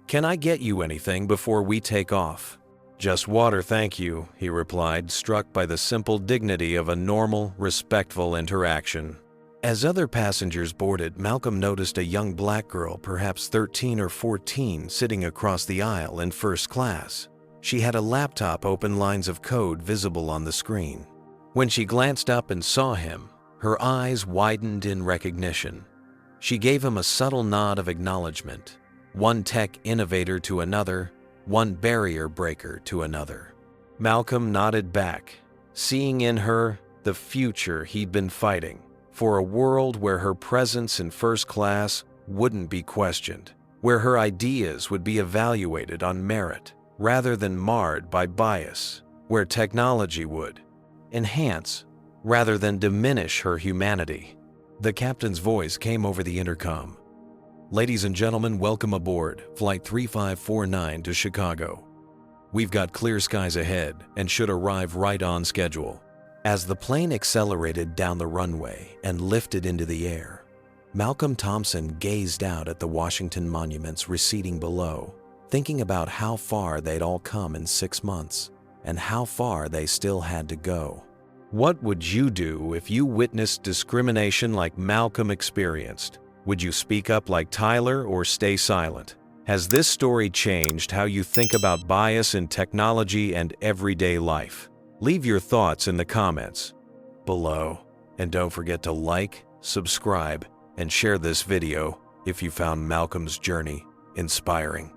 "Can I get you anything before we take off?" "Just water, thank you," he replied, struck by the simple dignity of a normal, respectful interaction. As other passengers boarded, Malcolm noticed a young black girl, perhaps 13 or 14, sitting across the aisle in first class. She had a laptop, open lines of code visible on the screen. When she glanced up and saw him, her eyes widened in recognition. She gave him a subtle nod of acknowledgement, one tech innovator to another, one barrier breaker to another. Malcolm nodded back, seeing in her the future he'd been fighting, for a world where her presence in first class wouldn't be questioned, where her ideas would be evaluated on merit rather than marred by bias, where technology would enhance rather than diminish her humanity. The captain's voice came over the intercom. "Ladies and gentlemen, welcome aboard Flight 3549 to Chicago. We've got clear skies ahead and should arrive right on schedule." As the plane accelerated down the runway and lifted into the air, Malcolm Thompson gazed out at the Washington monuments receding below, thinking about how far they'd all come in 6 months and how far they still had to go. What would you do if you witnessed discrimination like Malcolm experienced? Would you speak up like Tyler or stay silent? Has this story changed how you think about bias in technology and everyday life? Leave your thoughts in the comments below, and don't forget to like, subscribe, and share this video if you found Malcolm's journey inspiring.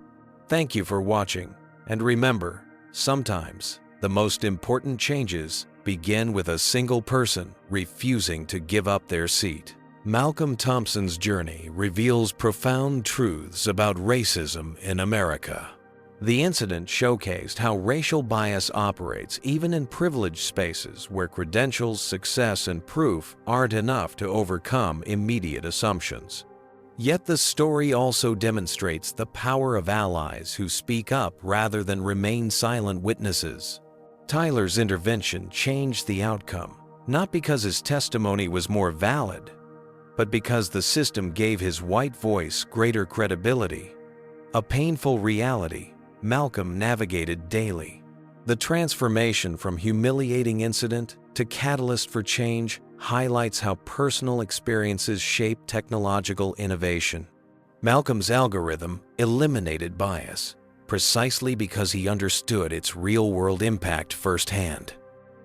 Thank you for watching, and remember, sometimes the most important changes begin with a single person refusing to give up their seat. Malcolm Thompson's journey reveals profound truths about racism in America. The incident showcased how racial bias operates even in privileged spaces where credentials, success, and proof aren't enough to overcome immediate assumptions. Yet the story also demonstrates the power of allies who speak up rather than remain silent witnesses. Tyler's intervention changed the outcome, not because his testimony was more valid, but because the system gave his white voice greater credibility. A painful reality Malcolm navigated daily. The transformation from humiliating incident to catalyst for change highlights how personal experiences shape technological innovation. Malcolm's algorithm eliminated bias, precisely because he understood its real-world impact firsthand.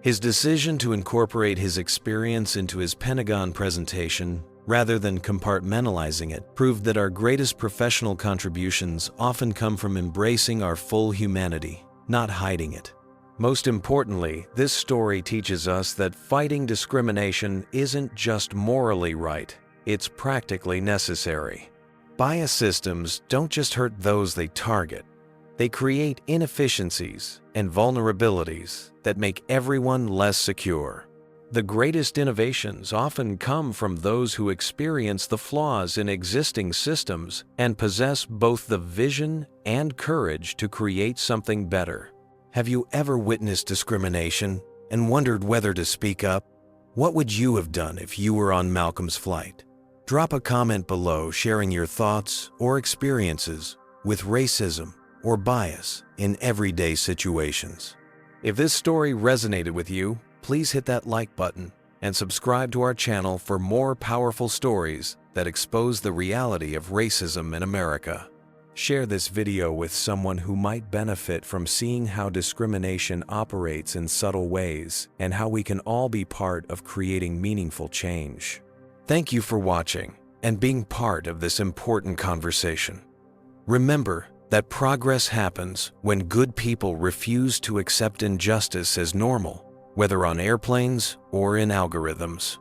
His decision to incorporate his experience into his Pentagon presentation, rather than compartmentalizing it, proved that our greatest professional contributions often come from embracing our full humanity, not hiding it. Most importantly, this story teaches us that fighting discrimination isn't just morally right, it's practically necessary. Bias systems don't just hurt those they target. They create inefficiencies and vulnerabilities that make everyone less secure. The greatest innovations often come from those who experience the flaws in existing systems and possess both the vision and courage to create something better. Have you ever witnessed discrimination and wondered whether to speak up? What would you have done if you were on Malcolm's flight? Drop a comment below sharing your thoughts or experiences with racism or bias in everyday situations. If this story resonated with you, please hit that like button and subscribe to our channel for more powerful stories that expose the reality of racism in America. Share this video with someone who might benefit from seeing how discrimination operates in subtle ways and how we can all be part of creating meaningful change. Thank you for watching and being part of this important conversation. Remember that progress happens when good people refuse to accept injustice as normal, whether on airplanes or in algorithms.